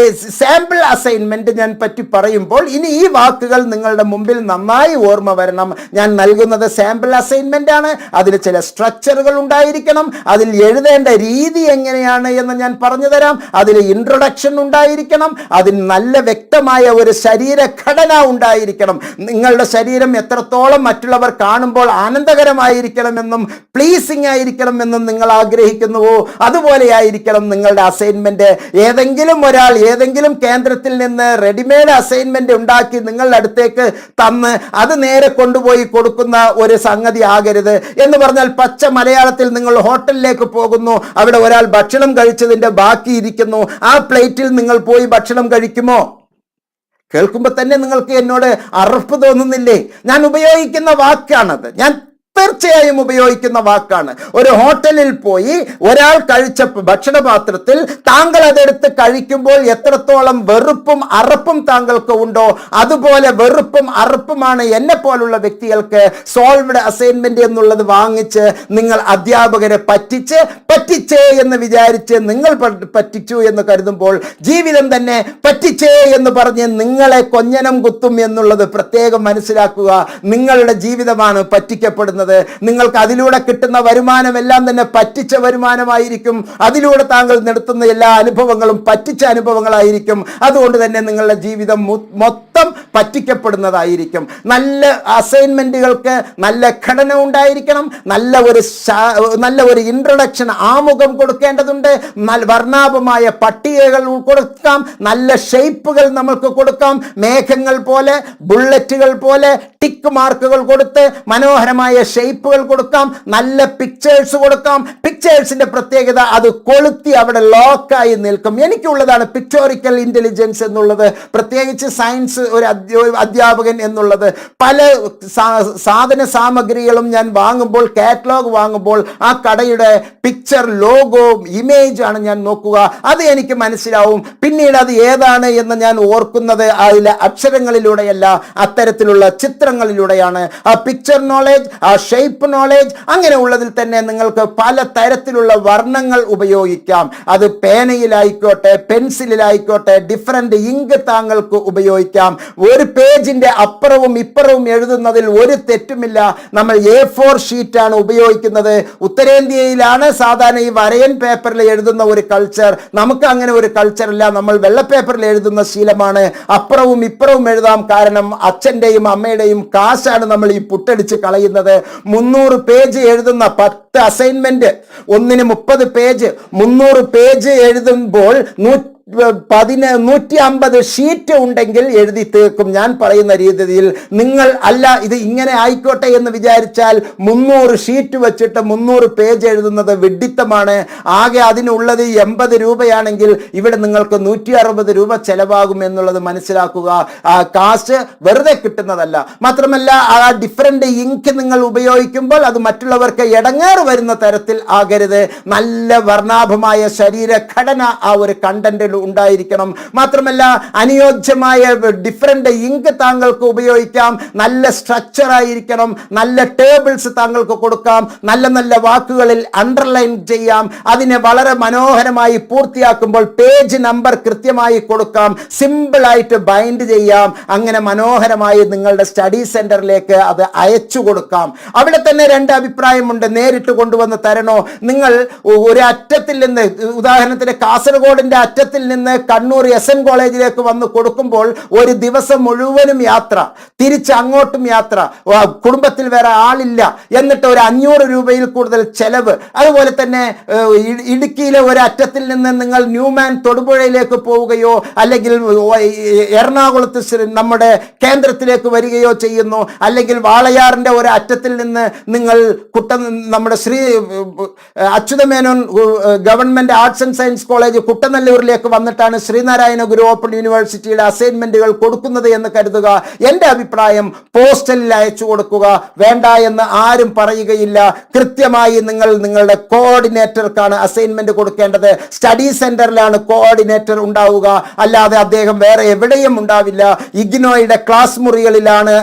സാമ്പിൾ അസൈൻമെന്റ് ഞാൻ പറ്റി പറയുമ്പോൾ ഇനി ഈ വാക്കുകൾ നിങ്ങളുടെ മുമ്പിൽ നന്നായി ഓർമ്മ വരണം. ഞാൻ നൽകുന്നത് സാമ്പിൾ അസൈൻമെന്റ് ആണ്. അതിൽ ചില സ്ട്രക്ചറുകൾ ഉണ്ടായിരിക്കണം. അതിൽ എഴുതേണ്ട രീതി എങ്ങനെയാണ് എന്ന് ഞാൻ പറഞ്ഞു തരാം. അതിൽ ഇൻട്രൊഡക്ഷൻ ഉണ്ടായിരിക്കണം. അതിൽ നല്ല വ്യക്തമായ ഒരു ശരീരഘടന ഉണ്ടായിരിക്കണം. നിങ്ങളുടെ ശരീരം എത്രത്തോളം മറ്റുള്ളവർ കാണുമ്പോൾ ആനന്ദകരമായിരിക്കണമെന്നും പ്ലീസിംഗ് ആയിരിക്കണമെന്നും നിങ്ങൾ ആഗ്രഹിക്കുന്നുവോ അതുപോലെ ആയിരിക്കണം നിങ്ങളുടെ അസൈൻമെന്റ്. ഏതെങ്കിലും ഒരാൾ ഏതെങ്കിലും കേന്ദ്രത്തിൽ നിന്ന് റെഡിമെയ്ഡ് അസൈൻമെന്റ് ഉണ്ടാക്കി നിങ്ങളുടെ അടുത്തേക്ക് തന്ന് അത് നേരെ കൊണ്ടുപോയി കൊടുക്കുന്ന ഒരു സംഗതി ആകരുത്. എന്ന് പറഞ്ഞാൽ പച്ച മലയാളത്തിൽ നിങ്ങൾ ഹോട്ടലിലേക്ക് പോകുന്നു, അവിടെ ഒരാൾ ഭക്ഷണം കഴിച്ചതിന്റെ ബാക്കി ഇരിക്കുന്നു, ആ പ്ലേറ്റിൽ നിങ്ങൾ പോയി ഭക്ഷണം കഴിക്കുമോ? കേൾക്കുമ്പോൾ തന്നെ നിങ്ങൾക്ക് എന്നോട് അറപ്പ് തോന്നുന്നില്ലേ? ഞാൻ ഉപയോഗിക്കുന്ന വാക്കാണത്, ഞാൻ തീർച്ചയായും ഉപയോഗിക്കുന്ന വാക്കാണ്. ഒരു ഹോട്ടലിൽ പോയി ഒരാൾ കഴിച്ച ഭക്ഷണപാത്രത്തിൽ താങ്കൾ അതെടുത്ത് കഴിക്കുമ്പോൾ എത്രത്തോളം വെറുപ്പും അറപ്പും താങ്കൾക്ക് ഉണ്ടോ, അതുപോലെ വെറുപ്പും അറപ്പുമാണ് എന്നെ പോലുള്ള വ്യക്തികൾക്ക് സോൾവ്ഡ് അസൈൻമെന്റ് എന്നുള്ളത് വാങ്ങിച്ച് നിങ്ങൾ അധ്യാപകരെ പറ്റിച്ചേ എന്ന് വിചാരിച്ച് നിങ്ങൾ പറ്റിച്ചു എന്ന് കരുതുമ്പോൾ ജീവിതം തന്നെ പറ്റിച്ചേ എന്ന് പറഞ്ഞ് നിങ്ങളെ കൊഞ്ഞനം കുത്തും എന്നുള്ളത് പ്രത്യേകം മനസ്സിലാക്കുക. നിങ്ങളുടെ ജീവിതമാണ് പറ്റിക്കപ്പെടുന്നത്. നിങ്ങൾക്ക് അതിലൂടെ കിട്ടുന്ന വരുമാനമെല്ലാം തന്നെ പറ്റിച്ച വരുമാനമായിരിക്കും. അതിലൂടെ താങ്കൾ നടത്തുന്ന എല്ലാ അനുഭവങ്ങളും പറ്റിച്ച അനുഭവങ്ങളായിരിക്കും. അതുകൊണ്ട് തന്നെ നിങ്ങളുടെ ജീവിതം മൊത്തം പറ്റിക്കപ്പെടുന്നതായിരിക്കും. നല്ല അസൈൻമെന്റുകൾക്ക് നല്ല ഘടന ഉണ്ടായിരിക്കണം. നല്ല ഒരു ഇൻട്രൊഡക്ഷൻ, ആമുഖം കൊടുക്കേണ്ടതുണ്ട്. വർണ്ണാഭമായ പട്ടികകൾ കൊടുക്കാം, നല്ല ഷേപ്പുകൾ നമുക്ക് കൊടുക്കാം. മേഘങ്ങൾ പോലെ, ബുള്ളറ്റുകൾ പോലെ ടിക്ക് മാർക്കുകൾ കൊടുത്ത് മനോഹരമായ ഷേപ്പുകൾ കൊടുക്കാം. നല്ല പിക്ചേഴ്സ് കൊടുക്കാം. പിക്ചേഴ്സിന്റെ പ്രത്യേകത അത് കൊളുത്തി അവിടെ ലോക്കായി നിൽക്കും. എനിക്കുള്ളതാണ് പിക്ചോറിക്കൽ ഇന്റലിജൻസ് എന്നുള്ളത്, പ്രത്യേകിച്ച് സയൻസ് ഒരു അധ്യാപകൻ എന്നുള്ളത്. പല സാധന സാമഗ്രികളും ഞാൻ വാങ്ങുമ്പോൾ, കാറ്റലോഗ് വാങ്ങുമ്പോൾ ആ കടയുടെ പിക്ചർ, ലോഗോ, ഇമേജ് ആണ് ഞാൻ നോക്കുക. അത് എനിക്ക് മനസ്സിലാവും. പിന്നീട് അത് ഏതാണ് എന്ന് ഞാൻ ഓർക്കുന്നത് അതിലെ അക്ഷരങ്ങളിലൂടെയല്ല, അത്തരത്തിലുള്ള ചിത്രങ്ങളിലൂടെയാണ്. ആ പിക്ചർ നോളേജ്, ആ ഷേപ്പ് നോളേജ്, അങ്ങനെ ഉള്ളതിൽ തന്നെ നിങ്ങൾക്ക് പല തരത്തിലുള്ള വർണ്ണങ്ങൾ ഉപയോഗിക്കാം. അത് പേനയിലായിക്കോട്ടെ, പെൻസിലായിക്കോട്ടെ, ഡിഫറൻറ്റ് ഇങ്ക് താങ്കൾക്ക് ഉപയോഗിക്കാം. ഒരു പേജിന്റെ അപ്പുറവും ഇപ്പുറവും എഴുതുന്നതിൽ ഒരു തെറ്റുമില്ല. നമ്മൾ A4 ഷീറ്റാണ് ഉപയോഗിക്കുന്നത്. ഉത്തരേന്ത്യയിലാണ് സാധാരണ ഈ വരയൻ പേപ്പറിൽ എഴുതുന്ന ഒരു കൾച്ചർ. നമുക്ക് അങ്ങനെ ഒരു കൾച്ചർ ഇല്ല. നമ്മൾ വെള്ളപ്പേപ്പറിൽ എഴുതുന്ന ശീലമാണ്. അപ്പുറവും ഇപ്പുറവും എഴുതാം. കാരണം അച്ഛൻ്റെയും അമ്മയുടെയും കാശാണ് നമ്മൾ ഈ പുട്ടടിച്ച് കളയുന്നത്. 300 പേജ് എഴുതുന്ന 10 അസൈൻമെന്റ്, ഒന്നിന് 30 പേജ്, 300 പേജ് എഴുതുമ്പോൾ 150 ഷീറ്റ് ഉണ്ടെങ്കിൽ എഴുതി തീർക്കും. ഞാൻ പറയുന്ന രീതിയിൽ നിങ്ങൾ അല്ല ഇത് ഇങ്ങനെ ആയിക്കോട്ടെ എന്ന് വിചാരിച്ചാൽ 300 ഷീറ്റ് വെച്ചിട്ട് 300 പേജ് എഴുതുന്നത് വിഡ്ഢിത്തമാണ്. ആകെ അതിനുള്ളത് 80 രൂപയാണെങ്കിൽ ഇവിടെ നിങ്ങൾക്ക് 160 രൂപ ചെലവാകും എന്നുള്ളത് മനസ്സിലാക്കുക. ആ കാശ് വെറുതെ കിട്ടുന്നതല്ല. മാത്രമല്ല ആ ഡിഫറെന്റ് ഇങ്ക് നിങ്ങൾ ഉപയോഗിക്കുമ്പോൾ അത് മറ്റുള്ളവർക്ക് ഇടങ്ങേറ് വരുന്ന തരത്തിൽ ആകരുത്. നല്ല വർണ്ണാഭമായ ശരീരഘടന ആ ഒരു കണ്ടന്റിൽ ഉണ്ടായിരിക്കണം. മാത്രമല്ല അനുയോജ്യമായ ഡിഫറെന്റ് ഇങ്ക് താങ്കൾക്ക് ഉപയോഗിക്കാം. നല്ല സ്ട്രക്ചർ ആയിരിക്കണം. നല്ല ടേബിൾസ് താങ്കൾക്ക് കൊടുക്കാം. നല്ല നല്ല വാക്കുകളിൽ അണ്ടർലൈൻ ചെയ്യാം. അതിനെ വളരെ മനോഹരമായി പൂർത്തിയാക്കുമ്പോൾ പേജ് നമ്പർ കൃത്യമായി കൊടുക്കാം. സിമ്പിൾ ആയിട്ട് ബൈൻഡ് ചെയ്യാം. അങ്ങനെ മനോഹരമായി നിങ്ങളുടെ സ്റ്റഡി സെന്ററിലേക്ക് അത് അയച്ചു കൊടുക്കാം. അവിടെ തന്നെ 2 അഭിപ്രായമുണ്ട്. നേരിട്ട് കൊണ്ടുവന്ന് തരണോ? നിങ്ങൾ ഒരു അറ്റത്തിൽ നിന്ന്, ഉദാഹരണത്തിന് കാസർഗോഡിന്റെ അറ്റത്തിൽ നിന്ന് കണ്ണൂർ SN കോളേജിലേക്ക് വന്ന് കൊടുക്കുമ്പോൾ ഒരു ദിവസം മുഴുവനും യാത്ര, തിരിച്ച് അങ്ങോട്ടും യാത്ര, കുടുംബത്തിൽ വേറെ ആളില്ല, എന്നിട്ട് ഒരു 500 രൂപയിൽ കൂടുതൽ ചെലവ്. അതുപോലെ തന്നെ ഇടുക്കിയിലെ ഒരു അറ്റത്തിൽ നിന്ന് നിങ്ങൾ ന്യൂമാൻ തൊടുപുഴയിലേക്ക് പോവുകയോ അല്ലെങ്കിൽ എറണാകുളത്ത് നമ്മുടെ കേന്ദ്രത്തിലേക്ക് വരികയോ ചെയ്യുന്നു. അല്ലെങ്കിൽ വാളയാറിന്റെ ഒരു അറ്റത്തിൽ നിന്ന് നിങ്ങൾ നമ്മുടെ Shri Achutha Menon government arts and science college കുട്ടനല്ലൂരിലേക്ക് വന്നിട്ടാണ് ശ്രീനാരായണ ഗുരു ഓപ്പൺ യൂണിവേഴ്സിറ്റിയുടെ അസൈൻമെന്റുകൾ കൊടുക്കുന്നത് എന്ന് കരുതുക. എൻ്റെ അഭിപ്രായം പോസ്റ്റലിൽ അയച്ചു കൊടുക്കുക. വേണ്ട എന്ന് ആരും പറയുകയില്ല. കൃത്യമായി നിങ്ങളുടെ കോർഡിനേറ്റർക്കാണ് അസൈൻമെന്റ് കൊടുക്കേണ്ടത്. സ്റ്റഡി സെന്ററിലാണ് കോർഡിനേറ്റർ ഉണ്ടാവുക, അല്ലാതെ അദ്ദേഹം വേറെ എവിടെയും ഉണ്ടാവില്ല. ഇഗ്നോയുടെ ക്ലാസ് മുറികളിലാണ്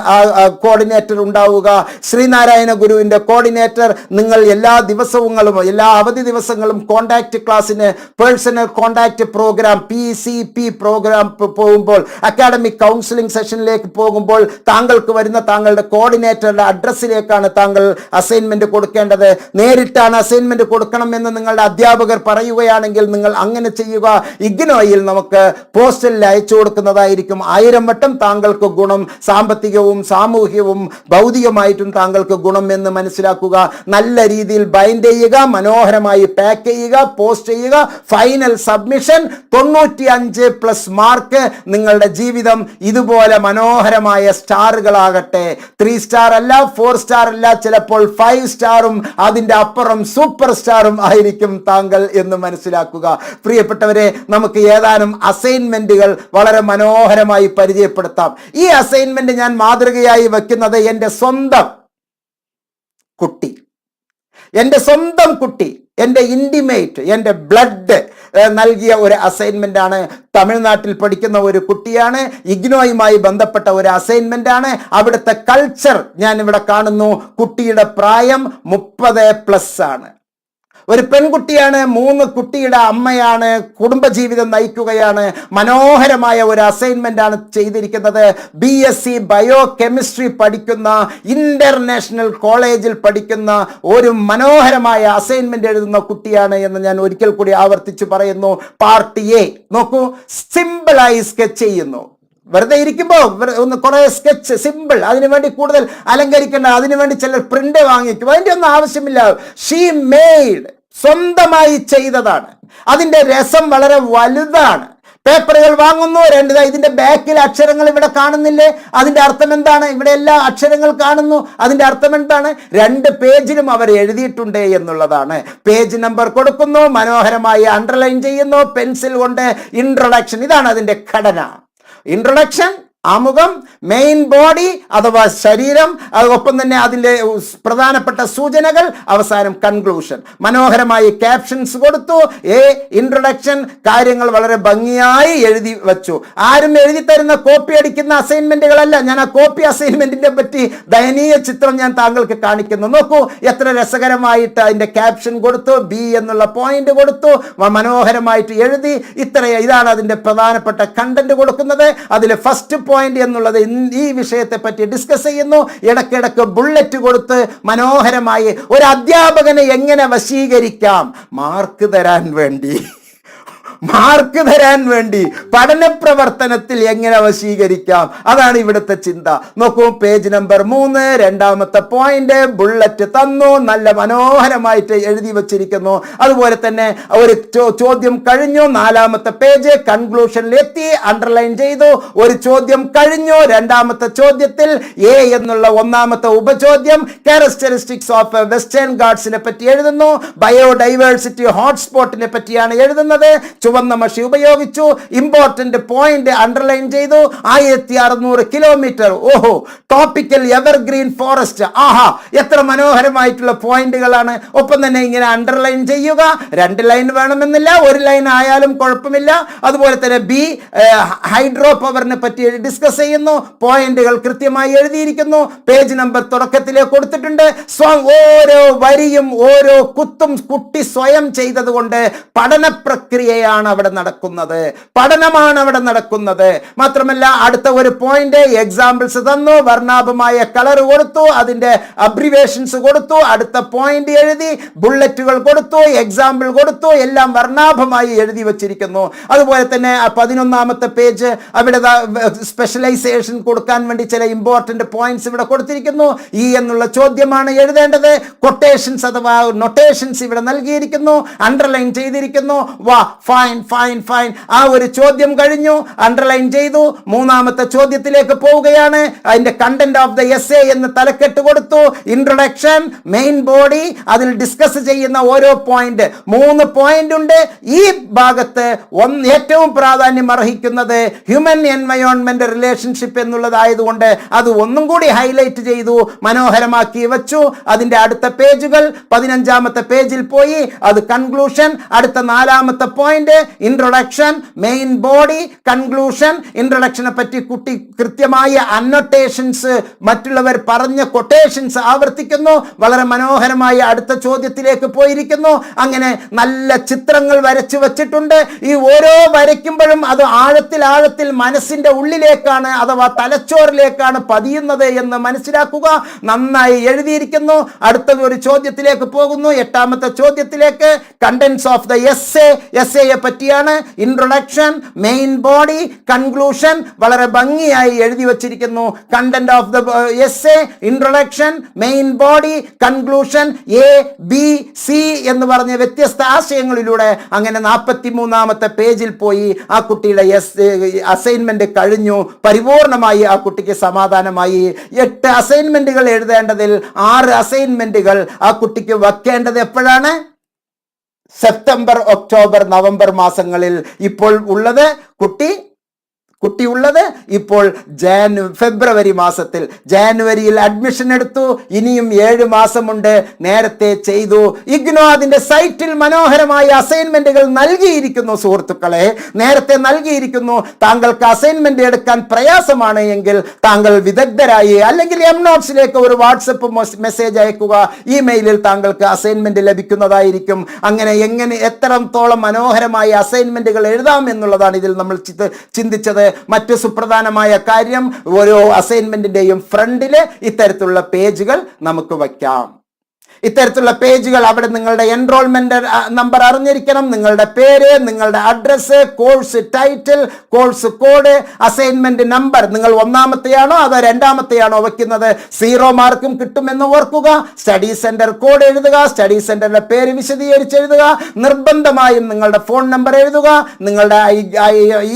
കോർഡിനേറ്റർ ഉണ്ടാവുക. ശ്രീനാരായണ ഗുരുവിന്റെ കോർഡിനേറ്റർ നിങ്ങൾ എല്ലാ ദിവസങ്ങളും, എല്ലാ അവധി ദിവസങ്ങളും കോണ്ടാക്ട് ക്ലാസ്സിന്, personal contact programme PCP programme പോകുമ്പോൾ, അക്കാഡമിക് കൗൺസിലിംഗ് സെഷനിലേക്ക് പോകുമ്പോൾ താങ്കൾക്ക് വരുന്ന താങ്കളുടെ കോർഡിനേറ്ററുടെ അഡ്രസ്സിലേക്കാണ് താങ്കൾ അസൈൻമെന്റ് കൊടുക്കേണ്ടത്. നേരിട്ടാണ് അസൈൻമെന്റ് കൊടുക്കണമെന്ന് നിങ്ങളുടെ അധ്യാപകർ പറയുകയാണെങ്കിൽ നിങ്ങൾ അങ്ങനെ ചെയ്യുക. ഇഗ്നോയിൽ നമുക്ക് പോസ്റ്റലിൽ അയച്ചു കൊടുക്കുന്നതായിരിക്കും 1000 വട്ടം താങ്കൾക്ക് ഗുണം. സാമ്പത്തികവും സാമൂഹികവും ഭൗതികമായിട്ടും താങ്കൾക്ക് ഗുണം എന്ന് മനസ്സിലാക്കുക. നല്ല രീതിയിൽ ബൈൻഡ് ചെയ്യുക, മനോഹരമായി പാക്ക് ചെയ്യുക, പോസ്റ്റ് ചെയ്യുക. Final submission 95+ mark. നിങ്ങളുടെ ജീവിതം ഇതുപോലെ മനോഹരമായ സ്റ്റാറുകളാകട്ടെ. 3 സ്റ്റാർ അല്ല, 4 സ്റ്റാർ അല്ല, ചിലപ്പോൾ 5 സ്റ്റാറും അതിൻ്റെ അപ്പുറം സൂപ്പർ സ്റ്റാറും ആയിരിക്കും താങ്കൾ എന്ന് മനസ്സിലാക്കുക. പ്രിയപ്പെട്ടവരെ, നമുക്ക് ഏതാനും അസൈൻമെന്റുകൾ വളരെ മനോഹരമായി പരിചയപ്പെടുത്താം. ഈ അസൈൻമെന്റ് ഞാൻ മാതൃകയായി വെക്കുന്നത് എൻ്റെ സ്വന്തം കുട്ടി, എൻ്റെ ഇൻറ്റിമേറ്റ്, എൻ്റെ ബ്ലഡ് നൽകിയ ഒരു അസൈൻമെന്റ് ആണ്. തമിഴ്നാട്ടിൽ പഠിക്കുന്ന ഒരു കുട്ടിയാണ്. ഇഗ്നോയുമായി ബന്ധപ്പെട്ട ഒരു അസൈൻമെന്റ് ആണ്. അവിടുത്തെ കൾച്ചർ ഞാൻ ഇവിടെ കാണുന്നു. കുട്ടിയുടെ പ്രായം 30+ ആണ്. ഒരു പെൺകുട്ടിയാണ്, 3 കുട്ടിയുടെ അമ്മയാണ്, കുടുംബജീവിതം നയിക്കുകയാണ്. മനോഹരമായ ഒരു അസൈൻമെന്റ് ആണ് ചെയ്തിരിക്കുന്നത്. BSc ബയോ കെമിസ്ട്രി പഠിക്കുന്ന, ഇന്റർനാഷണൽ കോളേജിൽ പഠിക്കുന്ന ഒരു മനോഹരമായ അസൈൻമെന്റ് എഴുതുന്ന കുട്ടിയാണ് എന്ന് ഞാൻ ഒരിക്കൽ കൂടി ആവർത്തിച്ച് പറയുന്നു. പാർട്ട് A നോക്കൂ, സിമ്പിളായി സ്കെച്ച് ചെയ്യുന്നു. വെറുതെ ഇരിക്കുമ്പോൾ ഒന്ന് കുറേ സ്കെച്ച് സിമ്പിൾ, അതിനുവേണ്ടി കൂടുതൽ അലങ്കരിക്കേണ്ട, അതിനുവേണ്ടി ചിലർ പ്രിന്റ് വാങ്ങിക്കും, അതിൻ്റെ ഒന്നും ആവശ്യമില്ല. ഷീ മെയ്ഡ്, സ്വന്തമായി ചെയ്തതാണ്. അതിൻ്റെ രസം വളരെ വലുതാണ്. പേപ്പറുകൾ വാങ്ങുന്നു, ഇതിന്റെ ബാക്കിൽ അക്ഷരങ്ങൾ ഇവിടെ കാണുന്നില്ലേ? അതിന്റെ അർത്ഥം എന്താണ്? ഇവിടെ എല്ലാ അക്ഷരങ്ങൾ കാണുന്നു. അതിന്റെ അർത്ഥം എന്താണ്? 2 പേജിലും അവർ എഴുതിയിട്ടുണ്ട് എന്നുള്ളതാണ്. പേജ് നമ്പർ കൊടുക്കുന്നു, മനോഹരമായി അണ്ടർലൈൻ ചെയ്യുന്നു, പെൻസിൽ കൊണ്ട് ഇൻട്രൊഡക്ഷൻ. ഇതാണ് അതിന്റെ ഘടന. ഇൻട്രൊഡക്ഷൻ, ആമുഖം, മെയിൻ ബോഡി അഥവാ ശരീരം, ഒപ്പം തന്നെ അതിൻ്റെ പ്രധാനപ്പെട്ട സൂചനകൾ, അവസാനം കൺക്ലൂഷൻ. മനോഹരമായി ക്യാപ്ഷൻസ് കൊടുത്തു. ഇൻട്രൊഡക്ഷൻ, കാര്യങ്ങൾ വളരെ ഭംഗിയായി എഴുതി വച്ചു. ആരും എഴുതി തരുന്ന കോപ്പി അടിക്കുന്ന അസൈൻമെന്റുകളല്ല. ഞാൻ ആ കോപ്പി അസൈൻമെന്റിനെ പറ്റി ദയനീയ ചിത്രം ഞാൻ താങ്കൾക്ക് കാണിക്കുന്നു. നോക്കൂ എത്ര രസകരമായിട്ട് അതിന്റെ ക്യാപ്ഷൻ കൊടുത്തു, B എന്നുള്ള പോയിന്റ് കൊടുത്തു, മനോഹരമായിട്ട് എഴുതി. ഇതാണ് അതിന്റെ പ്രധാനപ്പെട്ട കണ്ടന്റ് കൊടുക്കുന്നത്. അതിൽ ഫസ്റ്റ് പോയിന്റ് എന്നുള്ളത് ഈ വിഷയത്തെ പറ്റി ഡിസ്കസ് ചെയ്യുന്നു. ഇടയ്ക്കിടയ്ക്ക് ബുള്ളറ്റ് കൊടുത്ത് മനോഹരമായി ഒരു അധ്യാപകനെ എങ്ങനെ വശീകരിക്കാം, മാർക്ക് തരാൻ വേണ്ടി മാർക്ക് തരാൻ വേണ്ടി പഠന പ്രവർത്തനത്തിൽ എങ്ങനെ വശീകരിക്കാം, അതാണ് ഇവിടുത്തെ ചിന്ത. നോക്കൂ, പേജ് നമ്പർ 3, രണ്ടാമത്തെ പോയിന്റ്, ബുള്ളറ്റ് തന്നു, നല്ല മനോഹരമായിട്ട് എഴുതി വച്ചിരിക്കുന്നു. അതുപോലെ തന്നെ ഒരു ചോദ്യം കഴിഞ്ഞു, 4-ാമത്തെ പേജ്, കൺക്ലൂഷനിൽ എത്തി, അണ്ടർലൈൻ ചെയ്തു. ഒരു ചോദ്യം കഴിഞ്ഞു. രണ്ടാമത്തെ ചോദ്യത്തിൽ എ എന്നുള്ള 1-ാമത്തെ ഉപചോദ്യം ക്യാരക്ടറിസ്റ്റിക്സ് ഓഫ് വെസ്റ്റേൺ ഗാർഡ്സിനെ പറ്റി എഴുതുന്നു. ബയോഡൈവേഴ്സിറ്റി ഹോട്ട്സ്പോട്ടിനെ പറ്റിയാണ് എഴുതുന്നത്. ചുവന്ന മഷി ഉപയോഗിച്ചു. ഇമ്പോർട്ടന്റ് പോയിന്റ് അണ്ടർലൈൻ ചെയ്തു. 1600 കിലോമീറ്റർ. ഓഹോ, ടോപ്പിക്കൽ എവർഗ്രീൻ ഫോറസ്റ്റ്. ആഹാ, എത്ര മനോഹരമായിട്ടുള്ള പോയിന്റുകളാണ്. ഒപ്പം തന്നെ ഇങ്ങനെ അണ്ടർലൈൻ ചെയ്യുക. 2 ലൈൻ വേണമെന്നില്ല, 1 ലൈൻ ആയാലും കുഴപ്പമില്ല. അതുപോലെ തന്നെ ബി, ഹൈഡ്രോ പവറിനെ പറ്റി ഡിസ്കസ് ചെയ്യുന്നു. പോയിന്റുകൾ കൃത്യമായി എഴുതിയിരിക്കുന്നു. പേജ് നമ്പർ തുടക്കത്തിലേക്ക് കൊടുത്തിട്ടുണ്ട്. ഓരോ വരിയും ഓരോ കുത്തും കുട്ടി സ്വയം ചെയ്തത് കൊണ്ട് പഠന പ്രക്രിയയാണ് അവിടെ നടക്കുന്നത്, പഠനമാണ് അവിടെ നടക്കുന്നത്. മാത്രമല്ല അടുത്ത ഒരു പോയിന്റ്, എക്സാമ്പിൾസ് തന്നു, വർണ്ണാഭമായ കളർ കൊടുത്തു, അതിന്റെ അബ്രിവേഷൻസ് കൊടുത്തു, അടുത്ത പോയിന്റ് എഴുതി, ബുള്ളറ്റുകൾ കൊടുത്തു, എക്സാമ്പിൾ കൊടുത്തു, എല്ലാം വർണ്ണാഭമായി എഴുതി വച്ചിരിക്കുന്നു. അതുപോലെ തന്നെ 11-ാമത്തെ പേജ്, അവിടെ സ്പെഷ്യലൈസേഷൻ കൊടുക്കാൻ വേണ്ടി ചില ഇമ്പോർട്ടന്റ് പോയിന്റ്സ് ഇവിടെ കൊടുത്തിരിക്കുന്നു. ഈ എന്നുള്ള ചോദ്യമാണ് എഴുതേണ്ടത്. കൊട്ടേഷൻസ് അഥവാ നൊട്ടേഷൻസ് ഇവിടെ നൽകിയിരിക്കുന്നു, അണ്ടർലൈൻ ചെയ്തിരിക്കുന്നു. വാ, ഫൈൻ ഫൈൻ ഫൈൻ. ആ ഒരു ചോദ്യം കഴിഞ്ഞു, അണ്ടർലൈൻ ചെയ്തു. 3-ാമത്തെ ചോദ്യത്തിലേക്ക് പോവുകയാണ്. അതിന്റെ കണ്ടന്റ് ഓഫ് ദ എസ്സേ എന്ന് തലക്കെട്ട് കൊടുത്തു. ഇൻട്രൊഡക്ഷൻ, മെയിൻ ബോഡി, അതിൽ ഡിസ്കസ് ചെയ്യുന്ന ഓരോ പോയിന്റ്, 3 പോയിന്റ് ഉണ്ട്. ഈ ഭാഗത്ത് ഏറ്റവും പ്രാധാന്യം അർഹിക്കുന്നത് ഹ്യൂമൻ എൻവയോൺമെന്റ് റിലേഷൻഷിപ്പ് എന്നുള്ളതായതുകൊണ്ട് അത് ഒന്നും കൂടി ഹൈലൈറ്റ് ചെയ്തു, മനോഹരമാക്കി വെച്ചു. അതിന്റെ അടുത്ത പേജുകൾ 15-ാമത്തെ പേജിൽ പോയി, അത് കൺക്ലൂഷൻ. അടുത്ത 4-ാമത്തെ point, introduction, main body, conclusion. ഇൻട്രൊഡക്ഷനെ പറ്റി കുട്ടി കൃത്യമായ അന്നൊട്ടേഷൻസ്, മറ്റുള്ളവർ പറഞ്ഞ കൊട്ടേഷൻസ് ആവർത്തിക്കുന്നു. വളരെ മനോഹരമായ അടുത്ത ചോദ്യത്തിലേക്ക് പോയിരിക്കുന്നു. അങ്ങനെ നല്ല ചിത്രങ്ങൾ വരച്ചു വച്ചിട്ടുണ്ട്. ഈ ഓരോ വരയ്ക്കുമ്പോഴും അത് ആഴത്തിൽ മനസ്സിന്റെ ഉള്ളിലേക്കാണ് അഥവാ തലച്ചോറിലേക്കാണ് പതിയുന്നത് എന്ന് മനസ്സിലാക്കുക. നന്നായി എഴുതിയിരിക്കുന്നു. അടുത്ത ഒരു ചോദ്യത്തിലേക്ക് പോകുന്നു, 8-ാമത്തെ ചോദ്യത്തിലേക്ക്. കണ്ടന്റ്സ് ഓഫ് ദ എസ്സേ, എസ്സേയെ പറ്റിയാണ്. ഇൻട്രൊഡക്ഷൻ, മെയിൻ ബോഡി, കൺക്ലൂഷൻ, വളരെ ഭംഗിയായി എഴുതി വച്ചിരിക്കുന്നു. Content of the essay, introduction, main body, conclusion, A B C എന്ന് പറഞ്ഞ വ്യത്യസ്ത ആശയങ്ങളിലൂടെ അങ്ങനെ 43-ാമത്തെ പേജിൽ പോയി ആ കുട്ടിയുടെ അസൈൻമെന്റ് കഴിഞ്ഞു. പരിപൂർണമായി ആ കുട്ടിക്ക് സമാധാനമായി. 8 അസൈൻമെന്റുകൾ എഴുതേണ്ടതിൽ 6 അസൈൻമെന്റുകൾ ആ കുട്ടിക്ക് വെക്കേണ്ടത് എപ്പോഴാണ്? സെപ്റ്റംബർ, ഒക്ടോബർ, നവംബർ മാസങ്ങളിൽ. ഇപ്പോൾ ഉള്ളത് കുട്ടി ഉള്ളത് ഇപ്പോൾ ഫെബ്രുവരി മാസത്തിൽ. ജാനുവരിയിൽ അഡ്മിഷൻ എടുത്തു. ഇനിയും 7 മാസമുണ്ട്. നേരത്തെ ചെയ്തു. ഇഗ്നോ അതിന്റെ സൈറ്റിൽ മനോഹരമായ അസൈൻമെന്റുകൾ നൽകിയിരിക്കുന്നു. സുഹൃത്തുക്കളെ, നേരത്തെ നൽകിയിരിക്കുന്നു. താങ്കൾക്ക് അസൈൻമെന്റ് എടുക്കാൻ പ്രയാസമാണ് എങ്കിൽ താങ്കൾ വിദഗ്ധരായി അല്ലെങ്കിൽ നോട്ട്സിലേക്ക് ഒരു വാട്സപ്പ് മെസ്സേജ് അയക്കുക. ഇമെയിലിൽ താങ്കൾക്ക് അസൈൻമെന്റ് ലഭിക്കുന്നതായിരിക്കും. അങ്ങനെ എത്രത്തോളം മനോഹരമായ അസൈൻമെന്റുകൾ എഴുതാം എന്നുള്ളതാണ് ഇതിൽ നമ്മൾ ചിന്തിച്ചത്. മറ്റു സുപ്രധാനമായ കാര്യം, ഓരോ അസൈൻമെന്റിന്റെയും ഫ്രണ്ടില് ഇത്തരത്തിലുള്ള പേജുകൾ നമുക്ക് വയ്ക്കാം. ഇത്തരത്തിലുള്ള പേജുകൾ അവിടെ നിങ്ങളുടെ എൻറോൾമെന്റ് നമ്പർ അറിഞ്ഞിരിക്കണം, നിങ്ങളുടെ പേര്, നിങ്ങളുടെ address, course title, course code, assignment number. നിങ്ങൾ 1-ാമത്തെയാണോ അതോ 2-ാമത്തെയാണോ വയ്ക്കുന്നത്? 0 മാർക്കും കിട്ടുമെന്ന് ഓർക്കുക. സ്റ്റഡി സെന്റർ കോഡ് എഴുതുക. സ്റ്റഡി സെന്ററിന്റെ പേര് വിശദീകരിച്ച് എഴുതുക. നിർബന്ധമായും നിങ്ങളുടെ ഫോൺ നമ്പർ എഴുതുക. നിങ്ങളുടെ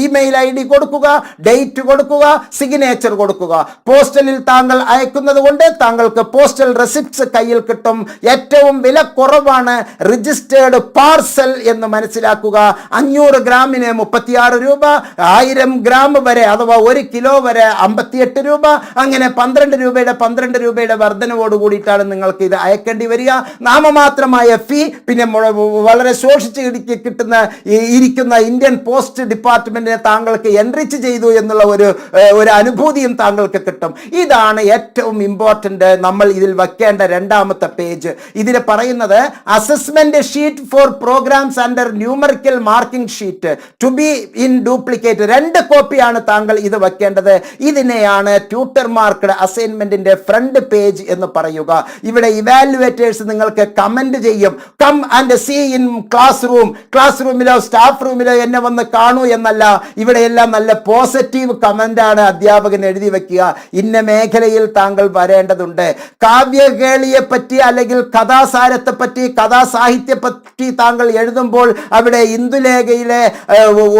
ഇമെയിൽ ID കൊടുക്കുക. ഡേറ്റ് കൊടുക്കുക. സിഗ്നേച്ചർ കൊടുക്കുക. പോസ്റ്റലിൽ താങ്കൾ അയക്കുന്നത് കൊണ്ട് താങ്കൾക്ക് പോസ്റ്റൽ റെസിപ്റ്റ്സ് കയ്യിൽ കിട്ടും. ഏറ്റവും വില കുറവാണ് രജിസ്റ്റേർഡ് പാർസൽ എന്ന് മനസ്സിലാക്കുക. 500 ഗ്രാമിന് 36 രൂപ, 1000 ഗ്രാം വരെ അഥവാ 1 കിലോ വരെ 58 രൂപ. അങ്ങനെ 12 രൂപയുടെ വർധനവോട് കൂടിയിട്ടാണ് നിങ്ങൾക്ക് ഇത് അയക്കേണ്ടി വരിക. നാമമാത്രമായ ഫീ, പിന്നെ വളരെ ശോഷിച്ച് ഇരിക്കുന്ന ഇന്ത്യൻ പോസ്റ്റ് ഡിപ്പാർട്ട്മെന്റിനെ താങ്കൾക്ക് എൻറിച്ച് ചെയ്തു എന്നുള്ള ഒരു അനുഭൂതിയും താങ്കൾക്ക് കിട്ടും. ഇതാണ് ഏറ്റവും ഇമ്പോർട്ടന്റ് നമ്മൾ ഇതിൽ വയ്ക്കേണ്ട 2-ാമത്തെ പേജ്. പേജ്. ഇതിൽ പറയുന്നത് assessment sheet for programmes under numerical marking sheet to be in duplicate. 2 കോപ്പിയാണ് താങ്കൾ ഇത് വെക്കേണ്ടത്. ഇതിനെയാണ് ട്യൂട്ടർമാർക്ക് അസൈൻമെന്റിന്റെ ഫ്രണ്ട് പേജ് എന്ന് പറയുക. ഇവിടെ ഇവാലുവേറ്റേഴ്സ് നിങ്ങൾക്ക് കമന്റ് ചെയ്യും, come and see in class റൂമിലോ സ്റ്റാഫ് റൂമിലോ എന്നെ വന്ന് കാണൂ എന്നല്ല. ഇവിടെയെല്ലാം നല്ല പോസിറ്റീവ് കമന്റ് ആണ് അധ്യാപകൻ എഴുതി വെക്കുക. ഇന്ന മേഖലയിൽ താങ്കൾ വരേണ്ടതുണ്ട്. കാവ്യകേളിയെ പറ്റി അല്ലെങ്കിൽ കഥാസാരത്തെ പറ്റി, കഥാസാഹിത്യ പറ്റി താങ്കൾ എഴുതുമ്പോൾ അവിടെ ഇന്ദുലേഖയിലെ